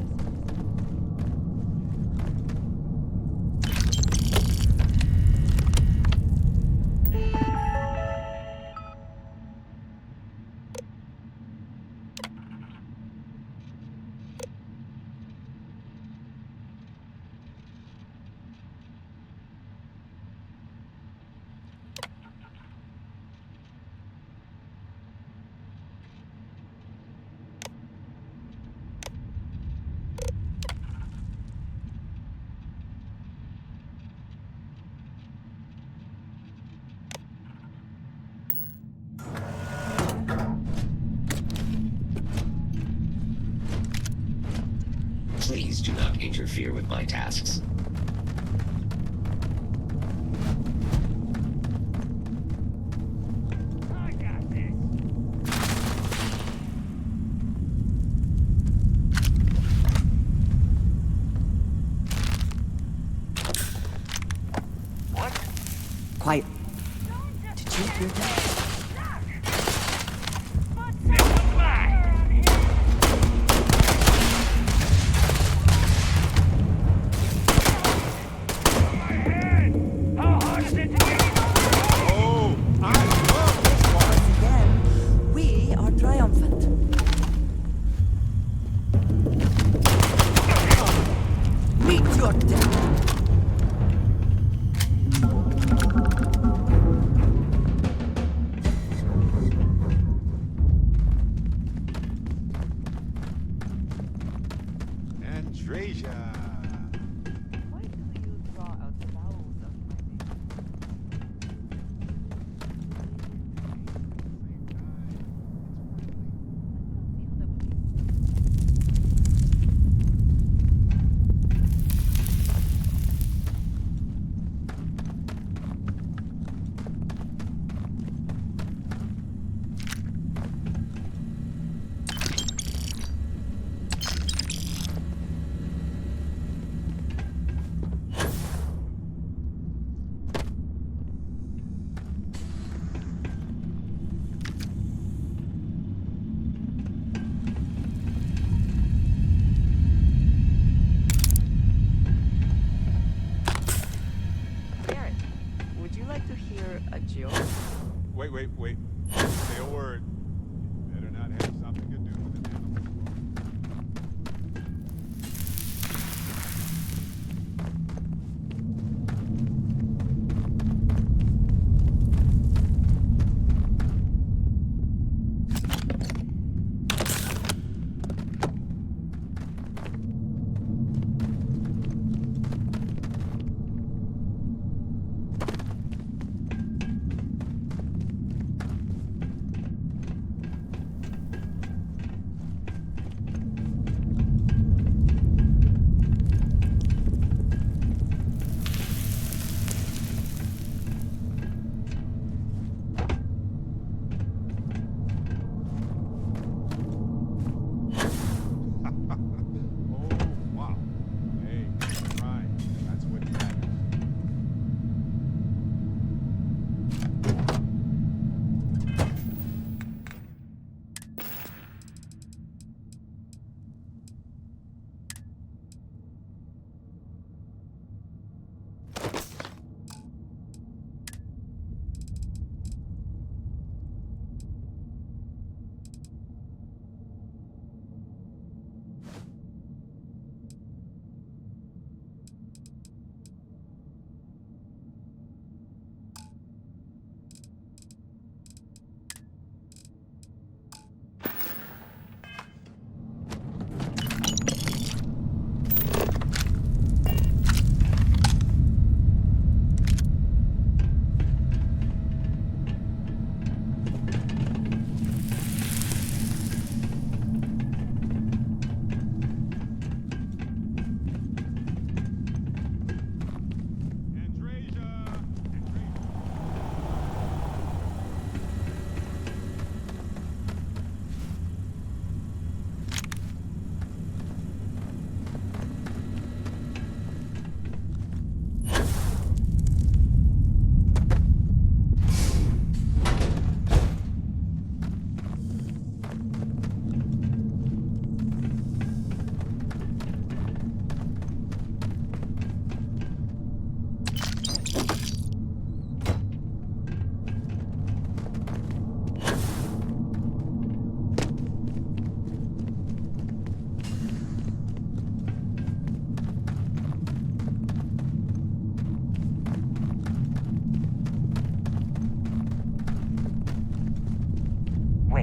Please do not interfere with my tasks. Quiet. Did you hear that? We are triumphant. Meet your death. Andreja. Why do you draw out the vowels of my name? Garrett, would you like to hear a joke? Wait. Say a word. It better not have something to do with an animal.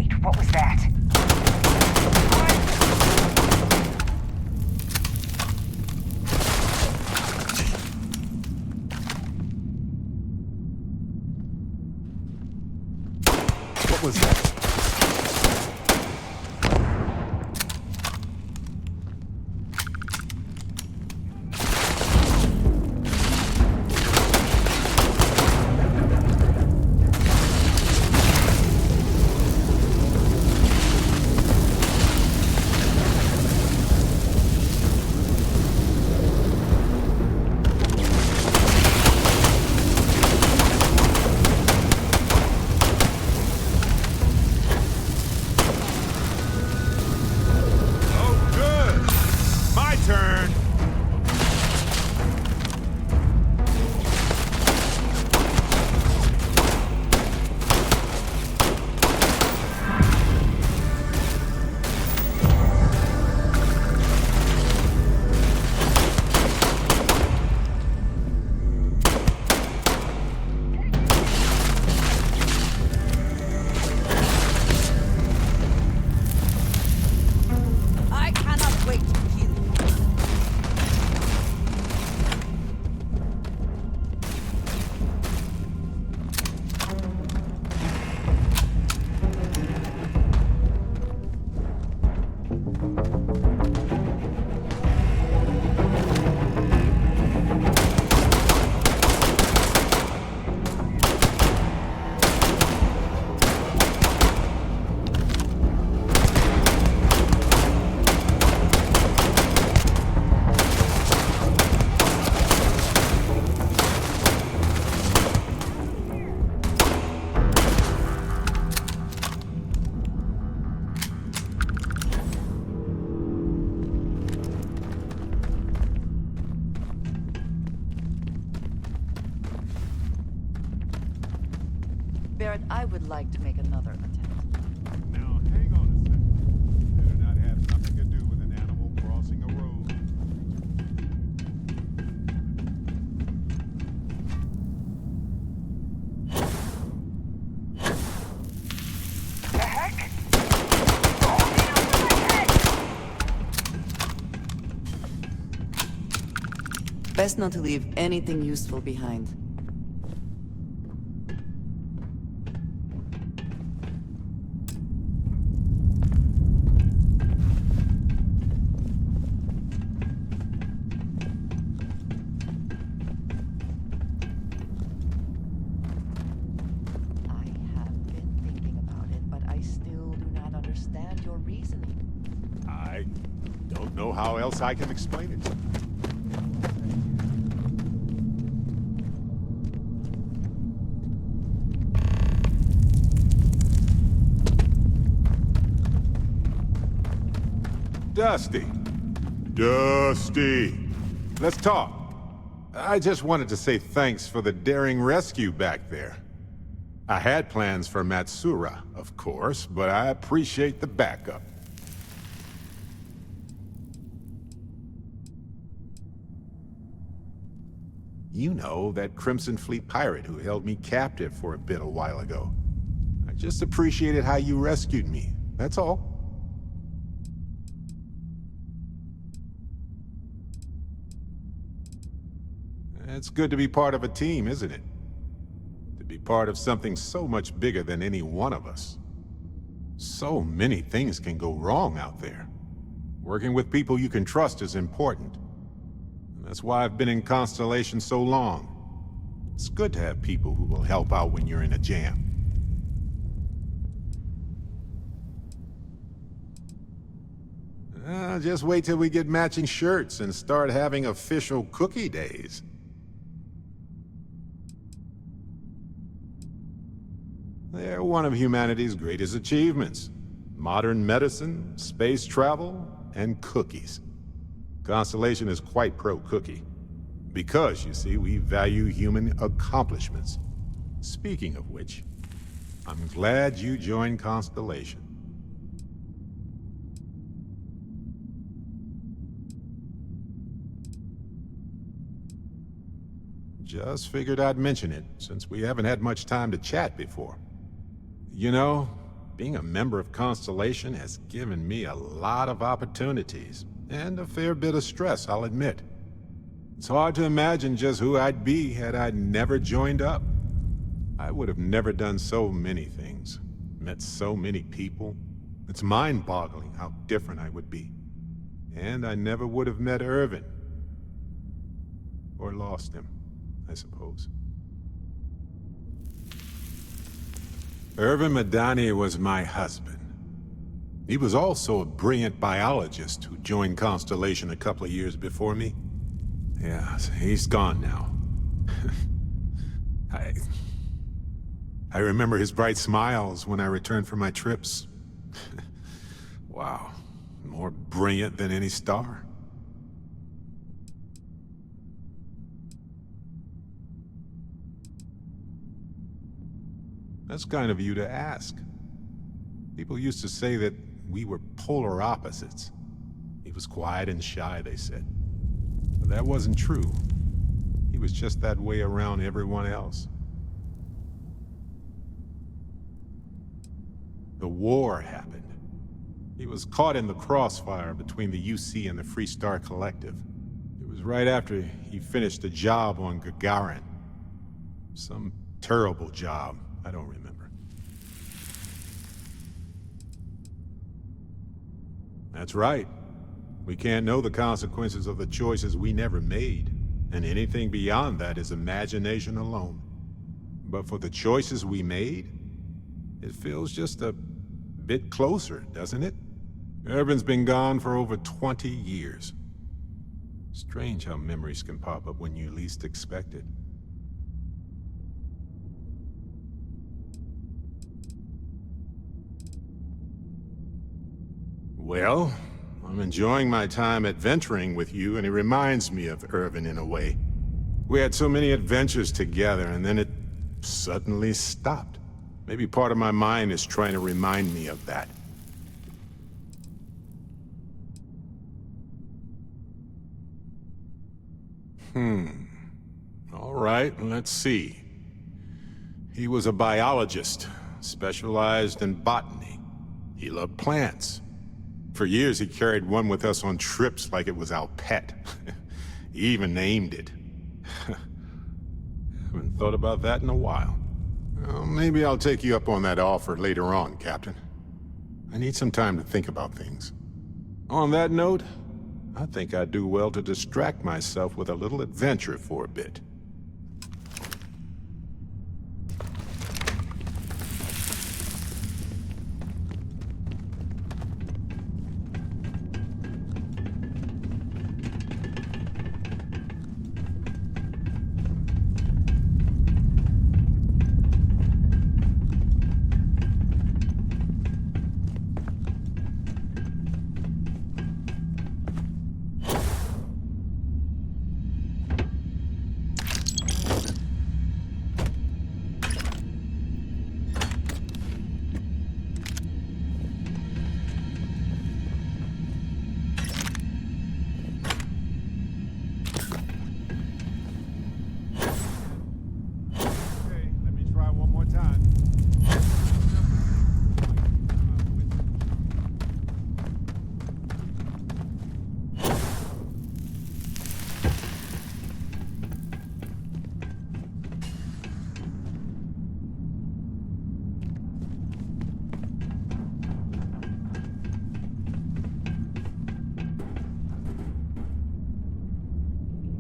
Wait, what was that? What was that? Turn. I cannot wait to kill you. Barrett, I would like to make another attempt. Now, hang on a second. Better not have something to do with an animal crossing a road. The heck? Best not to leave anything useful behind. I don't know how else I can explain it. Dusty. Dusty. Let's talk. I just wanted to say thanks for the daring rescue back there. I had plans for Matsura, of course, but I appreciate the backup. You know, that Crimson Fleet pirate who held me captive for a bit a while ago. I just appreciated how you rescued me, that's all. It's good to be part of a team, isn't it? To be part of something so much bigger than any one of us. So many things can go wrong out there. Working with people you can trust is important. That's why I've been in Constellation so long. It's good to have people who will help out when you're in a jam. Just wait till we get matching shirts and start having official cookie days. They're one of humanity's greatest achievements. Modern medicine, space travel, and cookies. Constellation is quite pro-cookie. Because, you see, we value human accomplishments. Speaking of which, I'm glad you joined Constellation. Just figured I'd mention it, since we haven't had much time to chat before. You know, being a member of Constellation has given me a lot of opportunities, and a fair bit of stress, I'll admit. It's hard to imagine just who I'd be had I never joined up. I would have never done so many things, met so many people. It's mind-boggling how different I would be. And I never would have met Irvin. Or lost him, I suppose. Irvin Madani was my husband. He was also a brilliant biologist who joined Constellation a couple of years before me. Yeah, he's gone now. I remember his bright smiles when I returned from my trips. Wow, more brilliant than any star. That's kind of you to ask. People used to say that we were polar opposites. He was quiet and shy, they said. But that wasn't true. He was just that way around everyone else. The war happened. He was caught in the crossfire between the UC and the Freestar Collective. It was right after he finished a job on Gagarin. Some terrible job. I don't remember. That's right. We can't know the consequences of the choices we never made, and anything beyond that is imagination alone. But for the choices we made, it feels just a bit closer, doesn't it? Irvin's been gone for over 20 years. Strange how memories can pop up when you least expect it. Well, I'm enjoying my time adventuring with you, and it reminds me of Irvin in a way. We had so many adventures together, and then it suddenly stopped. Maybe part of my mind is trying to remind me of that. All right, let's see. He was a biologist, specialized in botany. He loved plants. For years, he carried one with us on trips like it was our pet. He even named it. Haven't thought about that in a while. Well, maybe I'll take you up on that offer later on, Captain. I need some time to think about things. On that note, I think I'd do well to distract myself with a little adventure for a bit.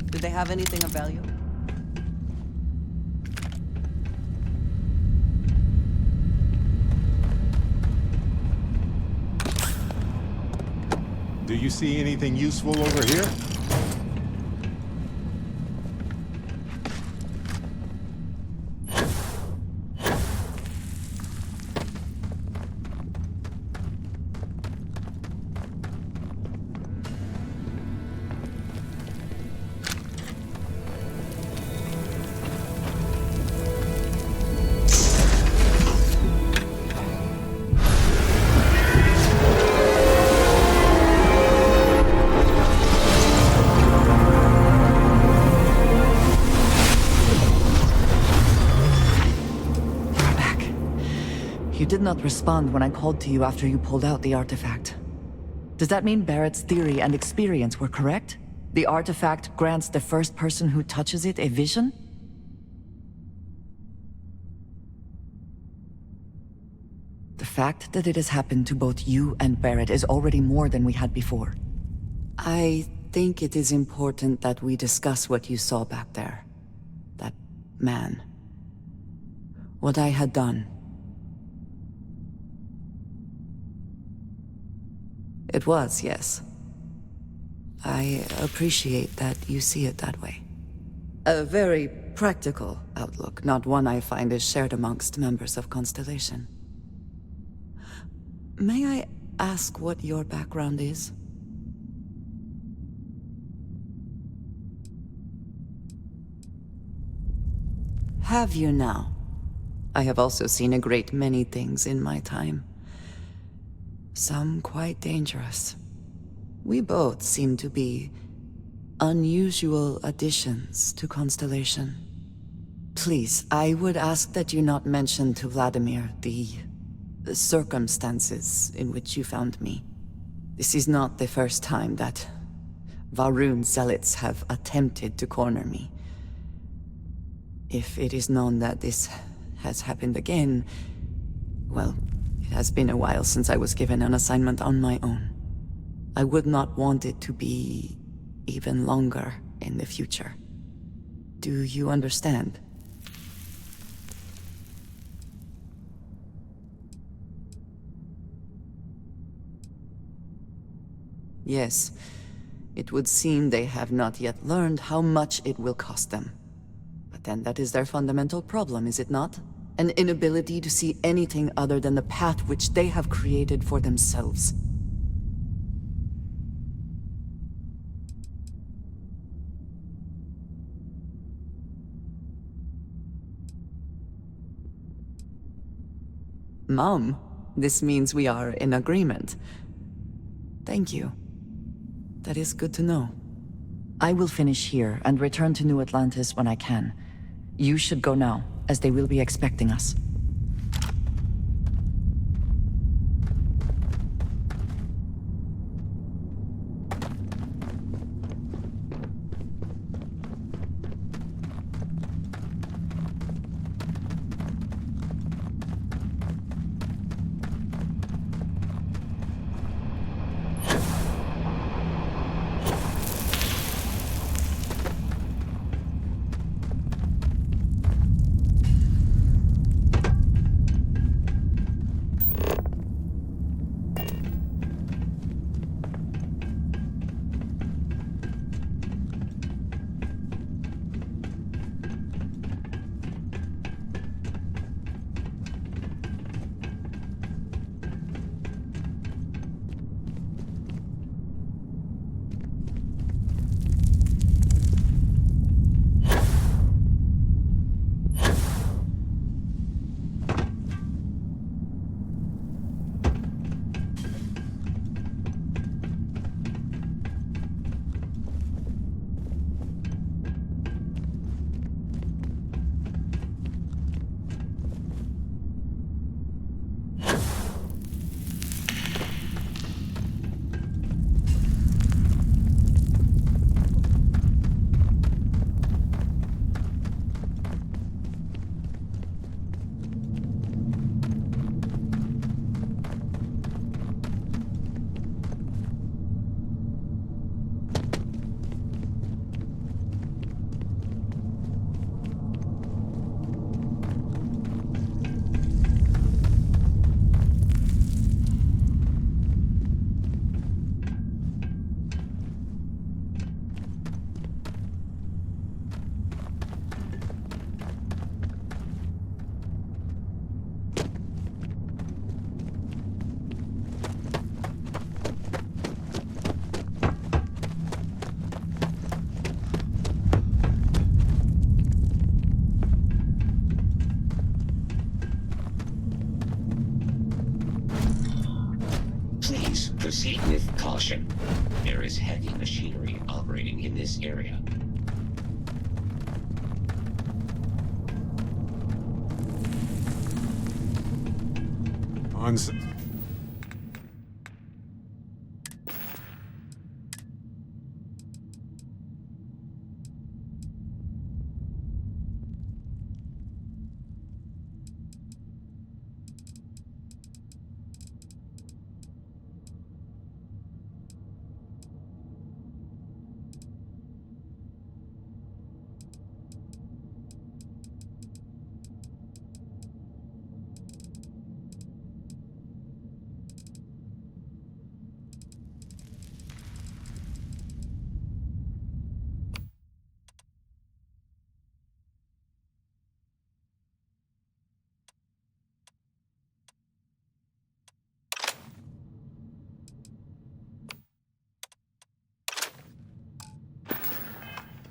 Do they have anything of value? Do you see anything useful over here? You did not respond when I called to you after you pulled out the artifact. Does that mean Barrett's theory and experience were correct? The artifact grants the first person who touches it a vision? The fact that it has happened to both you and Barrett is already more than we had before. I think it is important that we discuss what you saw back there. That man. What I had done. It was, yes. I appreciate that you see it that way. A very practical outlook, not one I find is shared amongst members of Constellation. May I ask what your background is? Have you now? I have also seen a great many things in my time. Some quite dangerous. We both seem to be unusual additions to Constellation. Please, I would ask that you not mention to Vladimir the circumstances in which you found me. This is not the first time that Varun zealots have attempted to corner me. If it is known that this has happened again, well, it has been a while since I was given an assignment on my own. I would not want it to be even longer in the future. Do you understand? Yes, it would seem they have not yet learned how much it will cost them. But then that is their fundamental problem, is it not? An inability to see anything other than the path which they have created for themselves. Mom, this means we are in agreement. Thank you. That is good to know. I will finish here and return to New Atlantis when I can. You should go now, as they will be expecting us. Proceed with caution. There is heavy machinery operating in this area. Uns-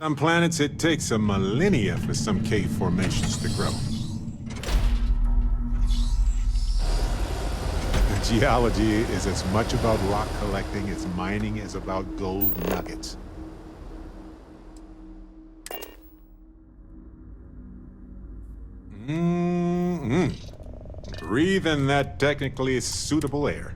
Some planets, it takes a millennia for some cave formations to grow. Geology is as much about rock collecting as mining is about gold nuggets. Breathe in that technically suitable air.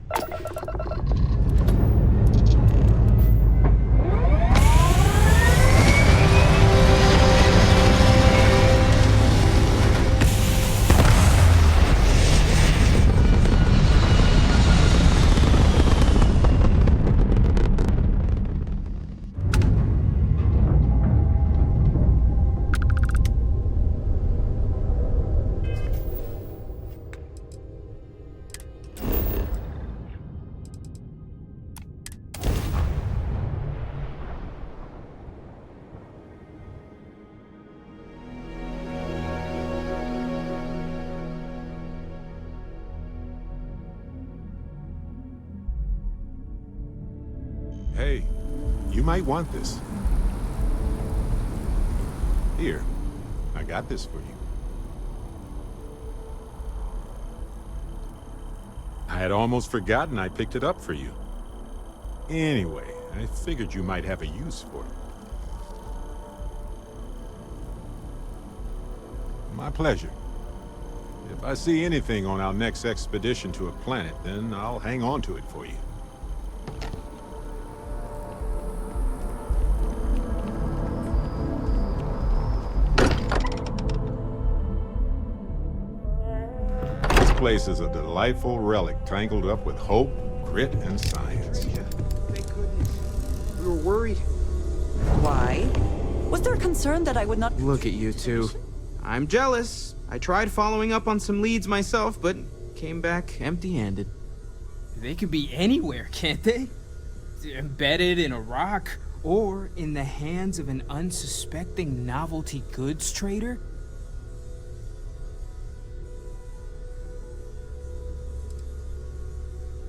Hey, you might want this. Here, I got this for you. I had almost forgotten I picked it up for you. Anyway, I figured you might have a use for it. My pleasure. If I see anything on our next expedition to a planet, then I'll hang on to it for you. This place is a delightful relic tangled up with hope, grit, and science. Thank goodness. We were worried. Why? Was there a concern that I would not... Look at you two. I'm jealous. I tried following up on some leads myself, but came back empty-handed. They could be anywhere, can't they? Embedded in a rock, or in the hands of an unsuspecting novelty goods trader?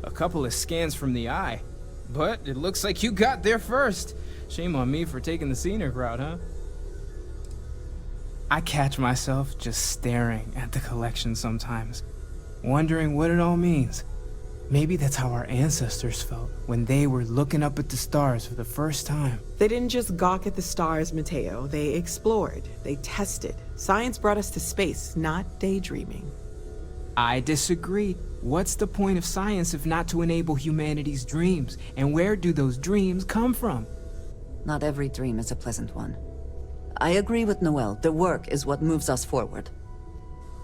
A couple of scans from the eye, but it looks like you got there first. Shame on me for taking the scenic route, huh? I catch myself just staring at the collection sometimes, wondering what it all means. Maybe that's how our ancestors felt when they were looking up at the stars for the first time. They didn't just gawk at the stars, Mateo. They explored. They tested. Science brought us to space, not daydreaming. I disagree. What's the point of science if not to enable humanity's dreams? And where do those dreams come from? Not every dream is a pleasant one. I agree with Noel. The work is what moves us forward.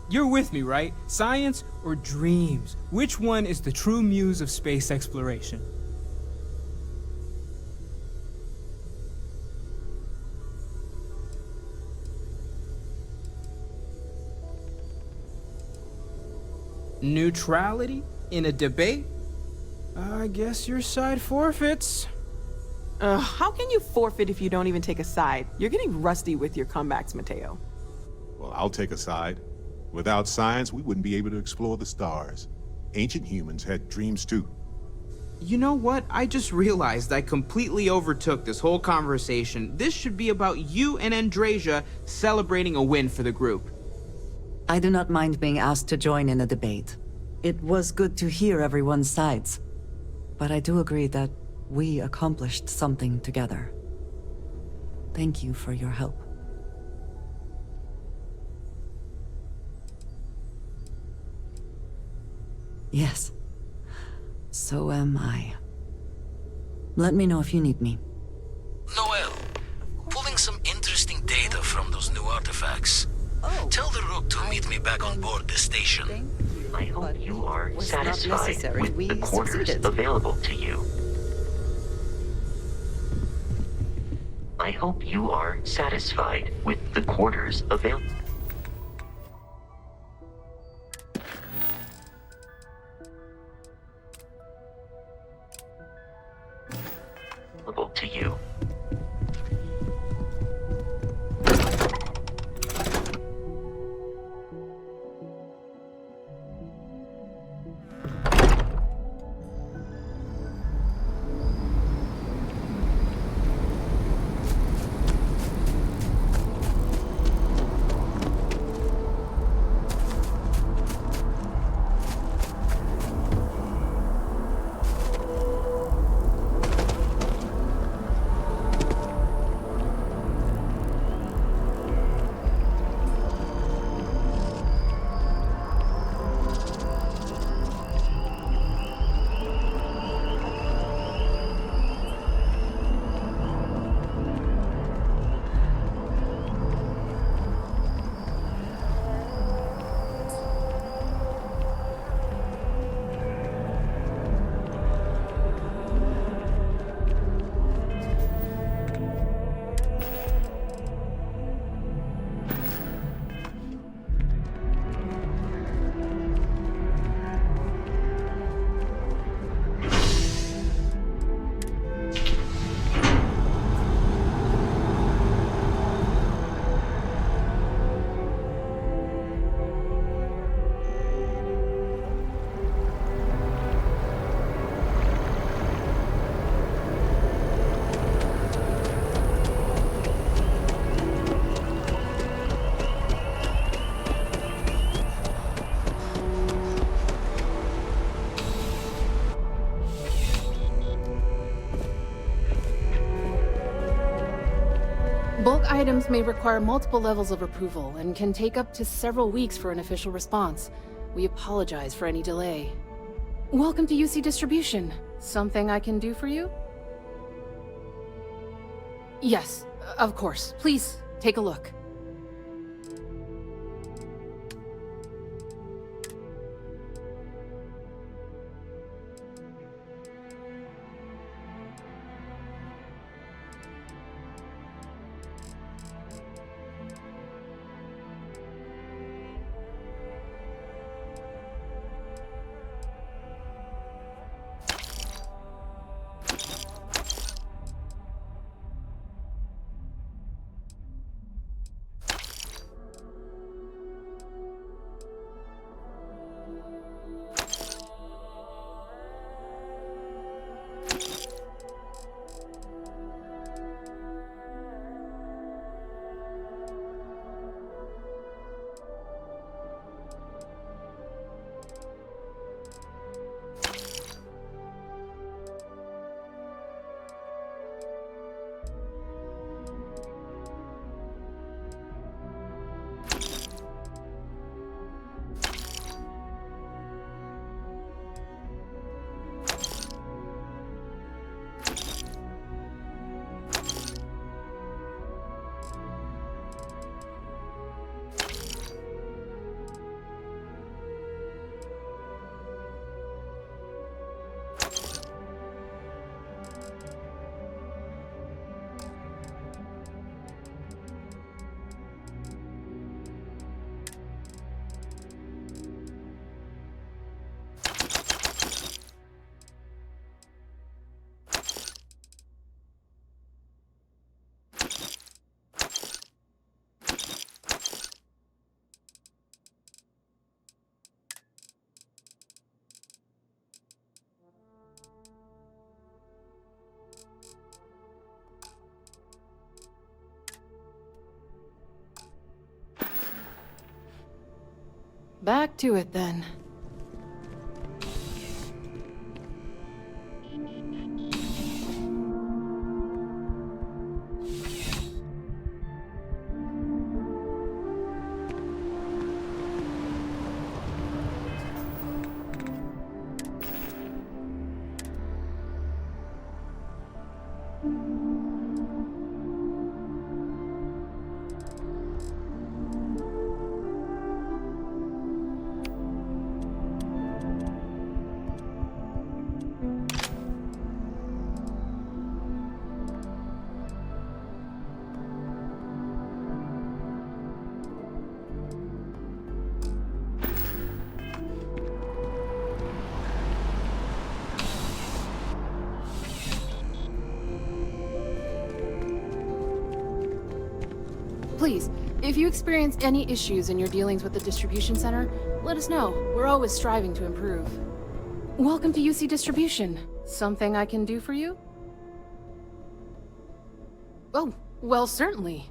You're with me, right? Science or dreams? Which one is the true muse of space exploration? Neutrality in a debate? I guess your side forfeits. How can you forfeit if you don't even take a side? You're getting rusty with your comebacks, Mateo. Well, I'll take a side. Without science, we wouldn't be able to explore the stars. Ancient humans had dreams too. You know what? I just realized I completely overtook this whole conversation. This should be about you and Andrasia celebrating a win for the group. I do not mind being asked to join in a debate. It was good to hear everyone's sides. But I do agree that we accomplished something together. Thank you for your help. Yes. So am I. Let me know if you need me. Noel, pulling some interesting data from those new artifacts. Tell the Rook to meet me back on board the station. I hope you are was not satisfied necessary. with We the quarters succeeded. available to you. I hope you are satisfied with the quarters available to you. Bulk items may require multiple levels of approval and can take up to several weeks for an official response. We apologize for any delay. Welcome to UC Distribution. Something I can do for you? Yes, of course. Please, take a look. Back to it then. Please, if you experience any issues in your dealings with the distribution center, let us know. We're always striving to improve. Welcome to UC Distribution. Something I can do for you? Oh, well, certainly.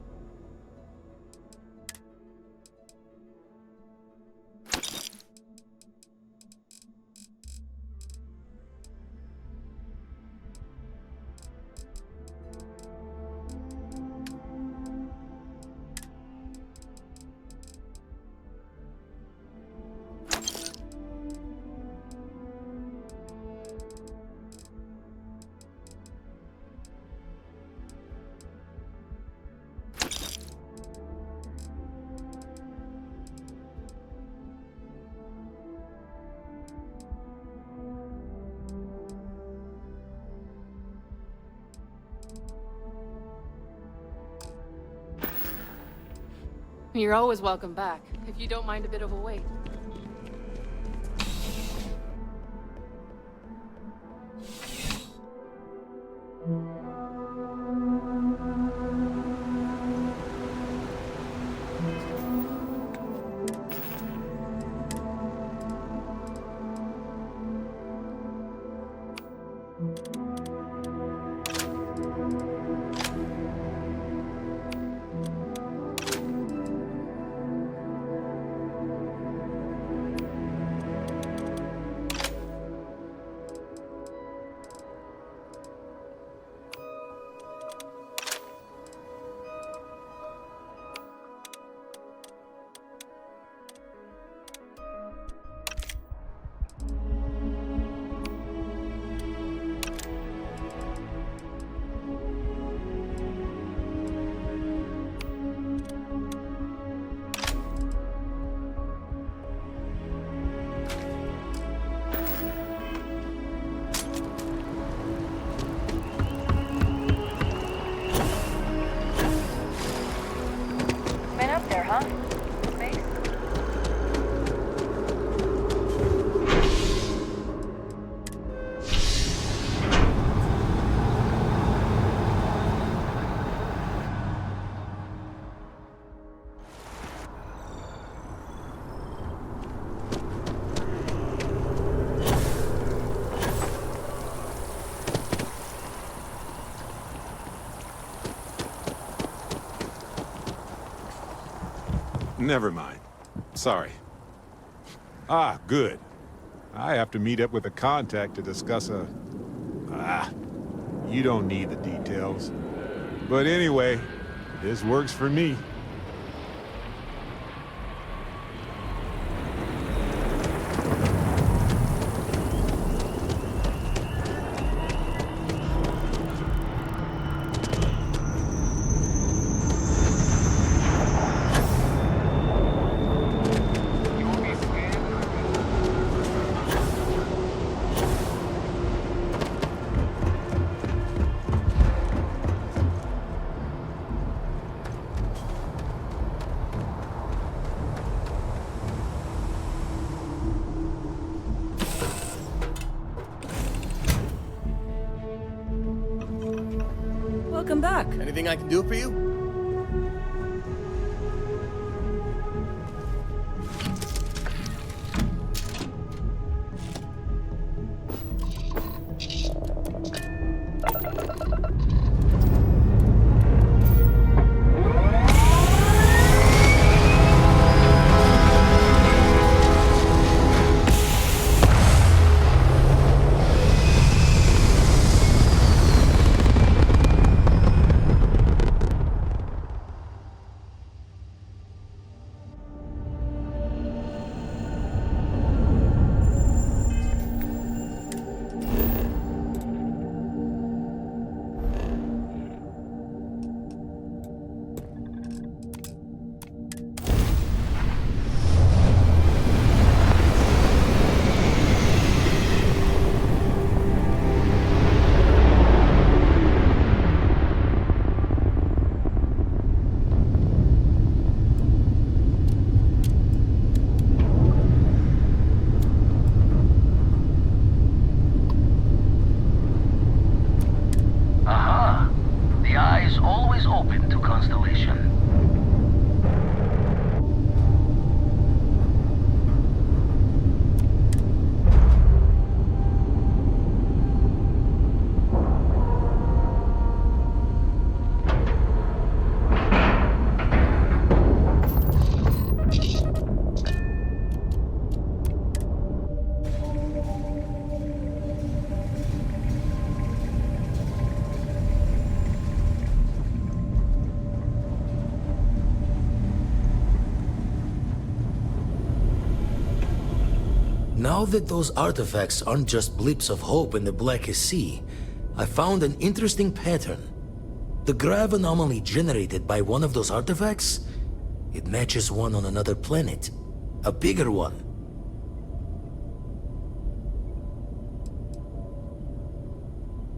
You're always welcome back, if you don't mind a bit of a wait. Been up there, huh? Space? Never mind. Sorry. Ah, good. I have to meet up with a contact to discuss a... you don't need the details. But anyway, this works for me. Welcome back. Anything I can do for you? Now that those artifacts aren't just blips of hope in the blackest sea, I found an interesting pattern. The grav anomaly generated by one of those artifacts, it matches one on another planet. A bigger one.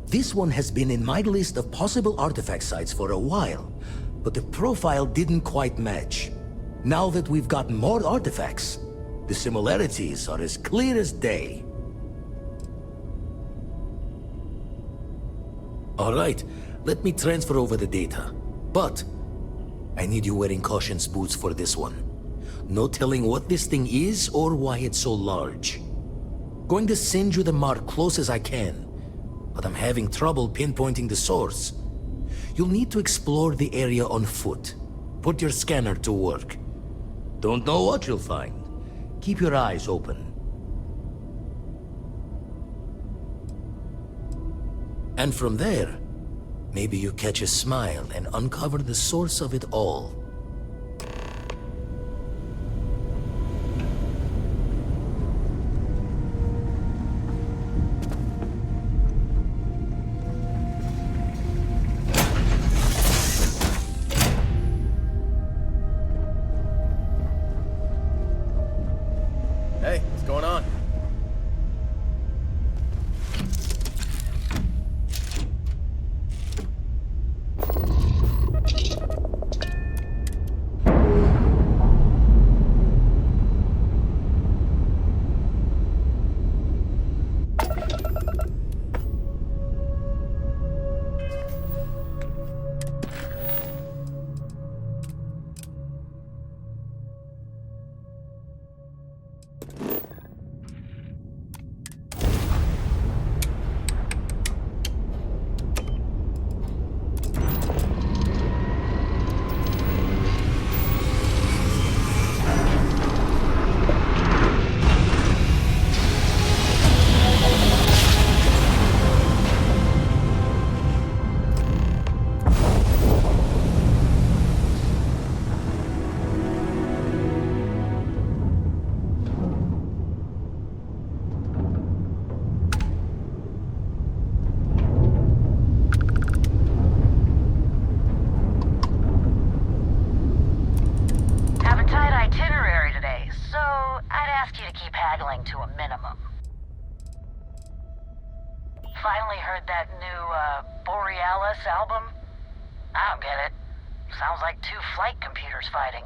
This one has been in my list of possible artifact sites for a while, but the profile didn't quite match. Now that we've got more artifacts, the similarities are as clear as day. All right, let me transfer over the data. But I need you wearing caution's boots for this one. No telling what this thing is or why it's so large. Going to send you the mark close as I can, but I'm having trouble pinpointing the source. You'll need to explore the area on foot. Put your scanner to work. Don't know what you'll find. Keep your eyes open. And from there, maybe you catch a smile and uncover the source of it all. Hey, what's going on? To a minimum. Finally heard that new, Borealis album? I don't get it. Sounds like two flight computers fighting.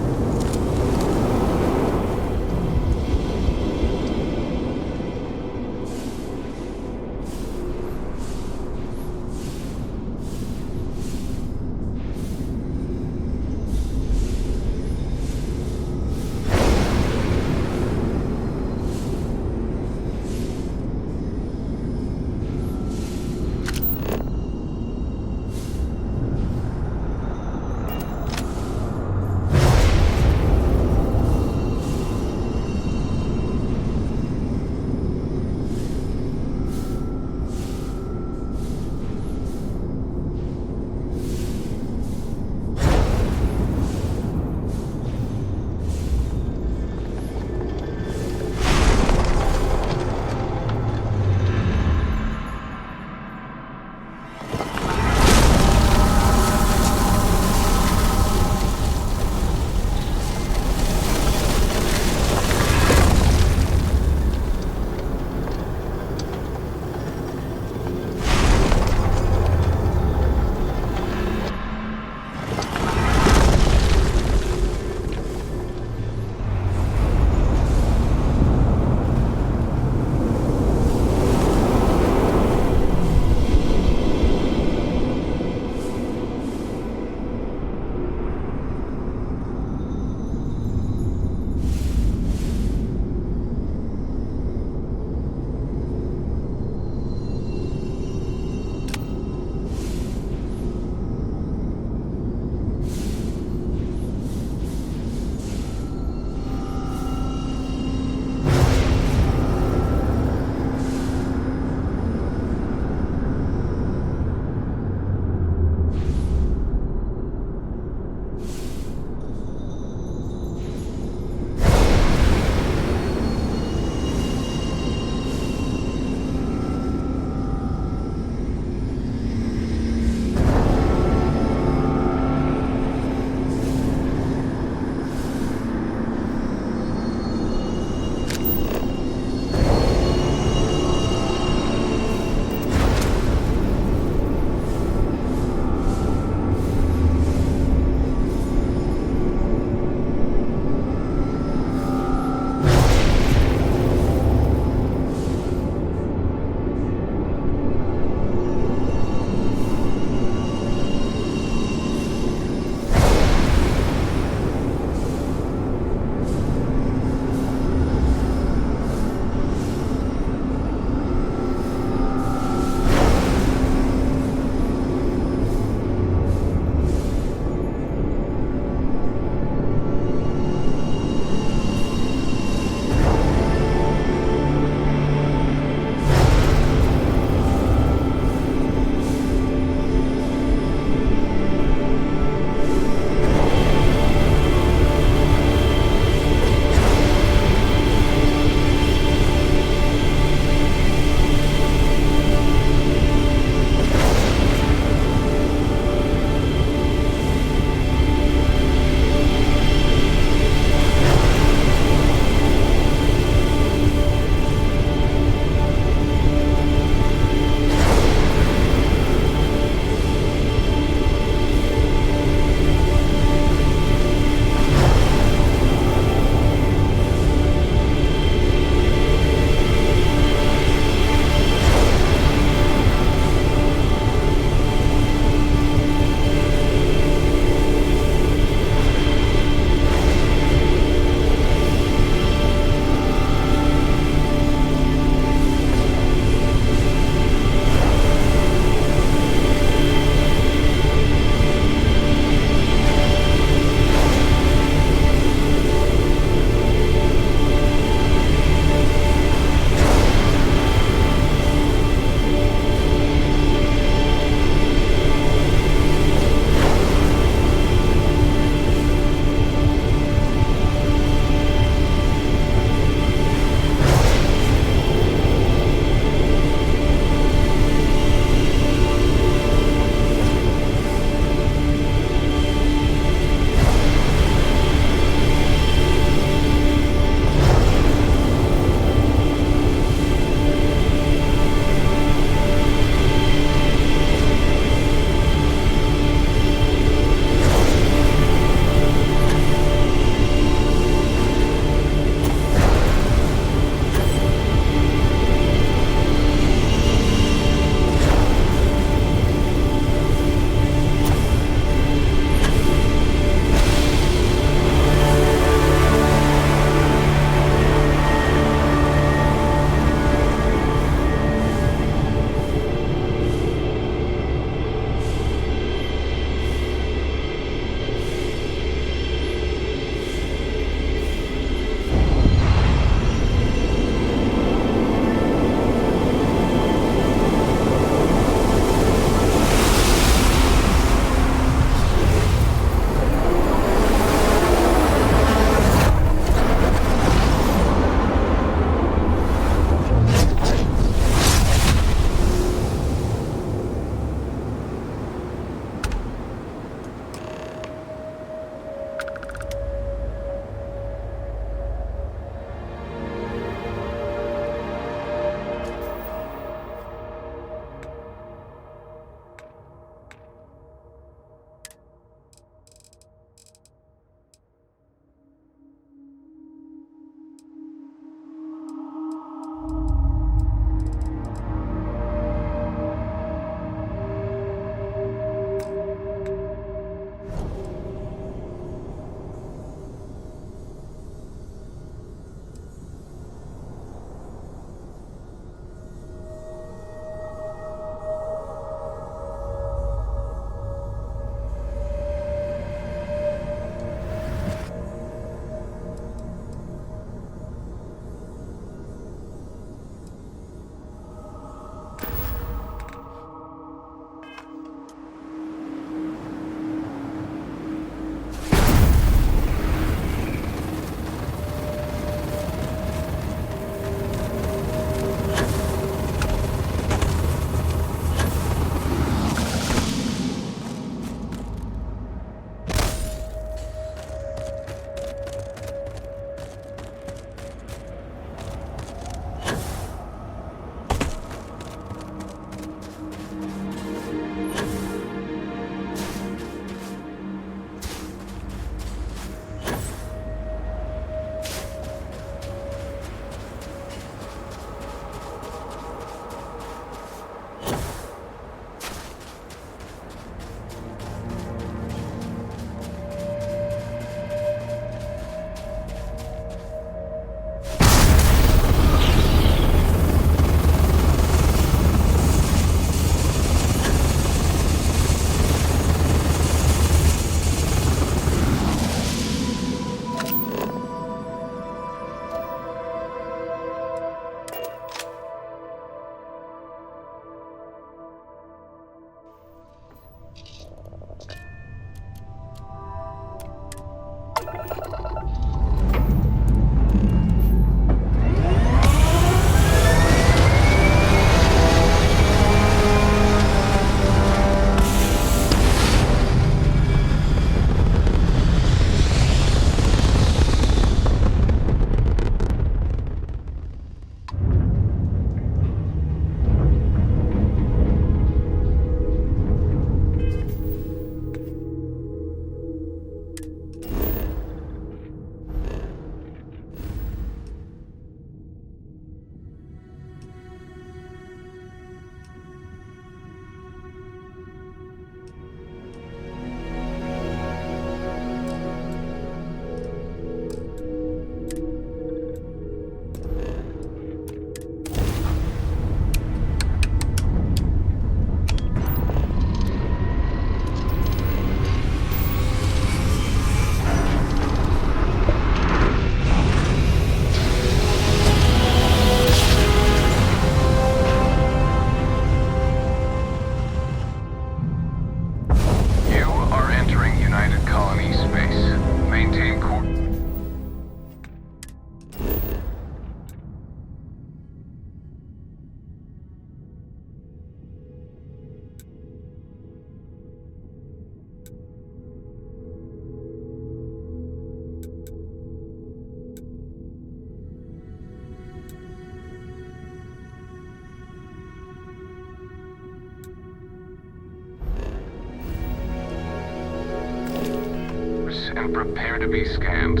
and prepare to be scanned.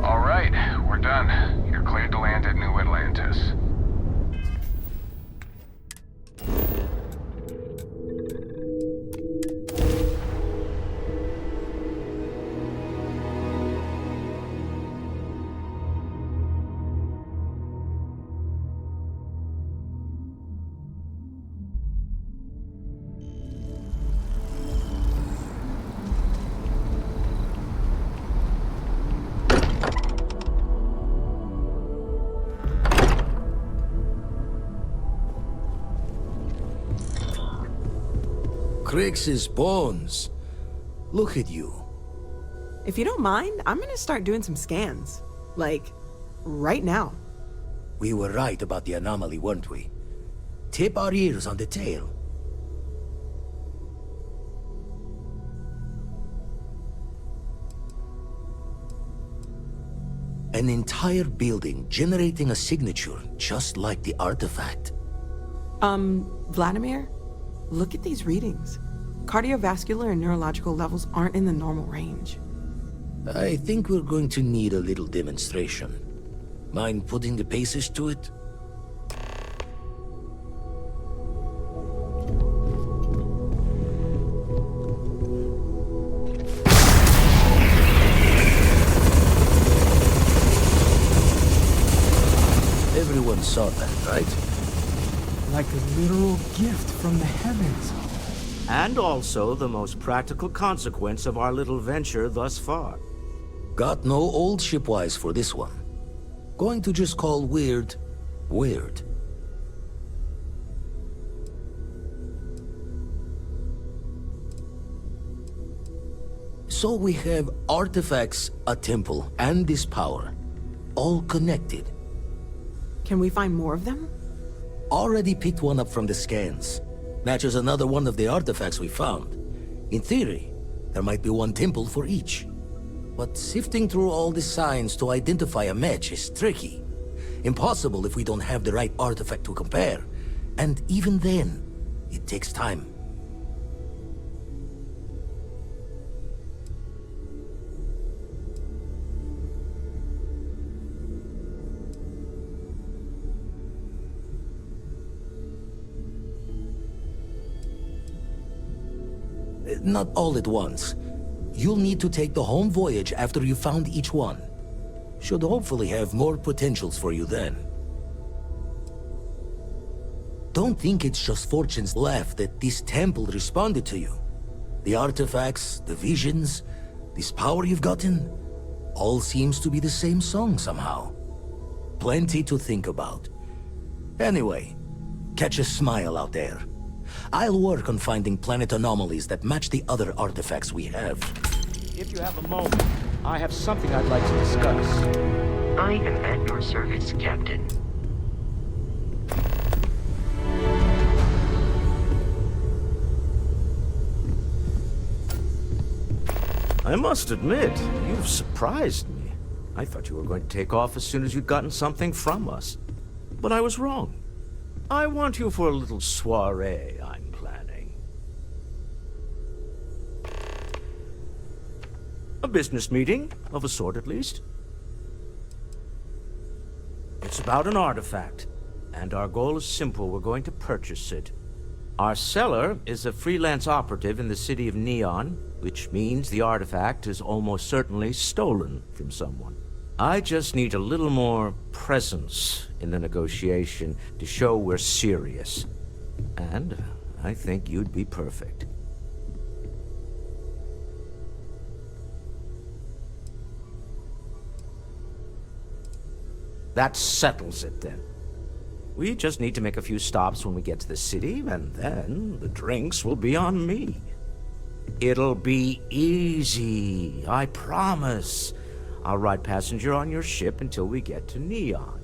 All right, we're done. You're cleared to land at New Atlantis. Crix's bones. Look at you. If you don't mind, I'm gonna start doing some scans. Like, right now. We were right about the anomaly, weren't we? Tip our ears on the tail. An entire building generating a signature just like the artifact. Vladimir? Look at these readings. Cardiovascular and neurological levels aren't in the normal range. I think we're going to need a little demonstration. Mind putting the paces to it? Everyone saw that, right? Like a literal gift from the heavens. And also the most practical consequence of our little venture thus far. Got no old shipwise for this one. Going to just call weird, weird. So we have artifacts, a temple, and this power. All connected. Can we find more of them? Already picked one up from the scans. Matches another one of the artifacts we found. In theory, there might be one temple for each. But sifting through all the signs to identify a match is tricky. Impossible if we don't have the right artifact to compare. And even then, it takes time. Not all at once. You'll need to take the home voyage after you found each one. Should hopefully have more potentials for you then. Don't think it's just fortune's laugh that this temple responded to you. The artifacts, the visions, this power you've gotten, all seems to be the same song somehow. Plenty to think about. Anyway, catch a smile out there. I'll work on finding planet anomalies that match the other artifacts we have. If you have a moment, I have something I'd like to discuss. I am at your service, Captain. I must admit, you've surprised me. I thought you were going to take off as soon as you'd gotten something from us. But I was wrong. I want you for a little soiree I'm planning. A business meeting, of a sort at least. It's about an artifact, and our goal is simple. We're going to purchase it. Our seller is a freelance operative in the city of Neon, which means the artifact is almost certainly stolen from someone. I just need a little more presence in the negotiation to show we're serious. And I think you'd be perfect. That settles it then. We just need to make a few stops when we get to the city, and then the drinks will be on me. It'll be easy, I promise. I'll ride passenger on your ship until we get to Neon.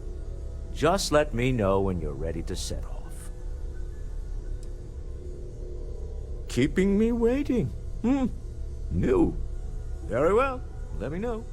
Just let me know when you're ready to set off. Keeping me waiting? New. Very well. Let me know.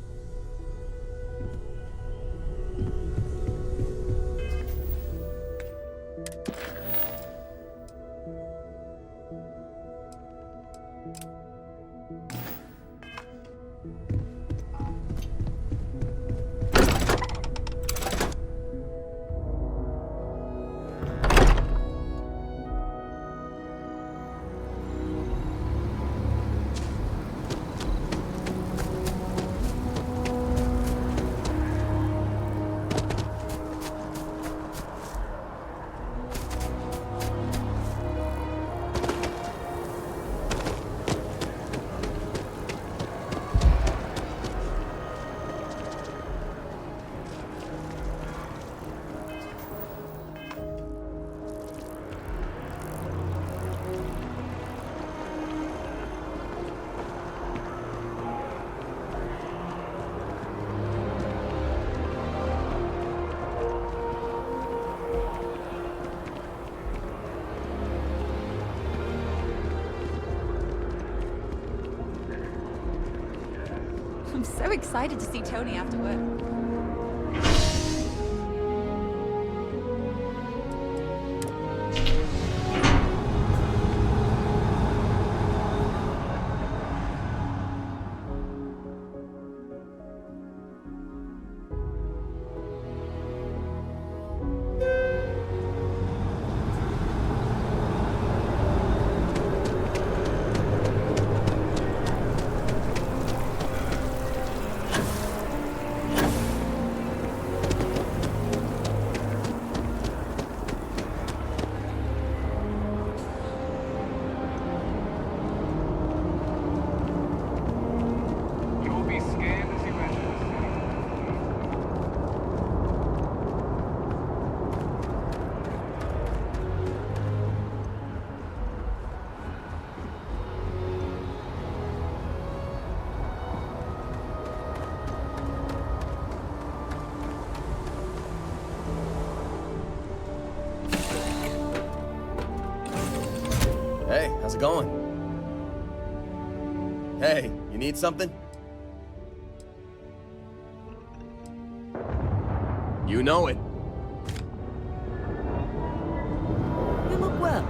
I'm so excited to see Tony after work. Hey, how's it going? Hey, you need something? You know it. You look well.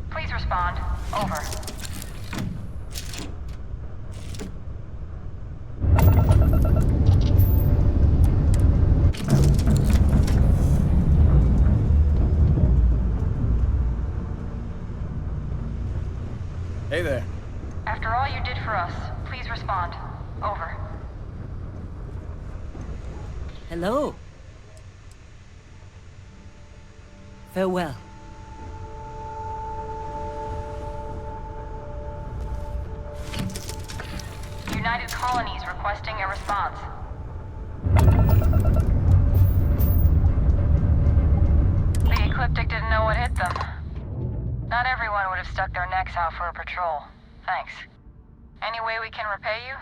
Please respond. Over. Hey there. After all you did for us, please respond. Over. Hello. Farewell. United Colonies requesting a response. The Ecliptic didn't know what hit them. Not everyone would have stuck their necks out for a patrol. Thanks. Any way we can repay you?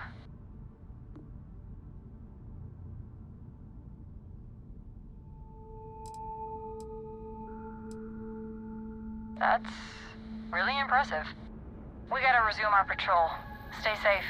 That's really impressive. We gotta resume our patrol. Stay safe.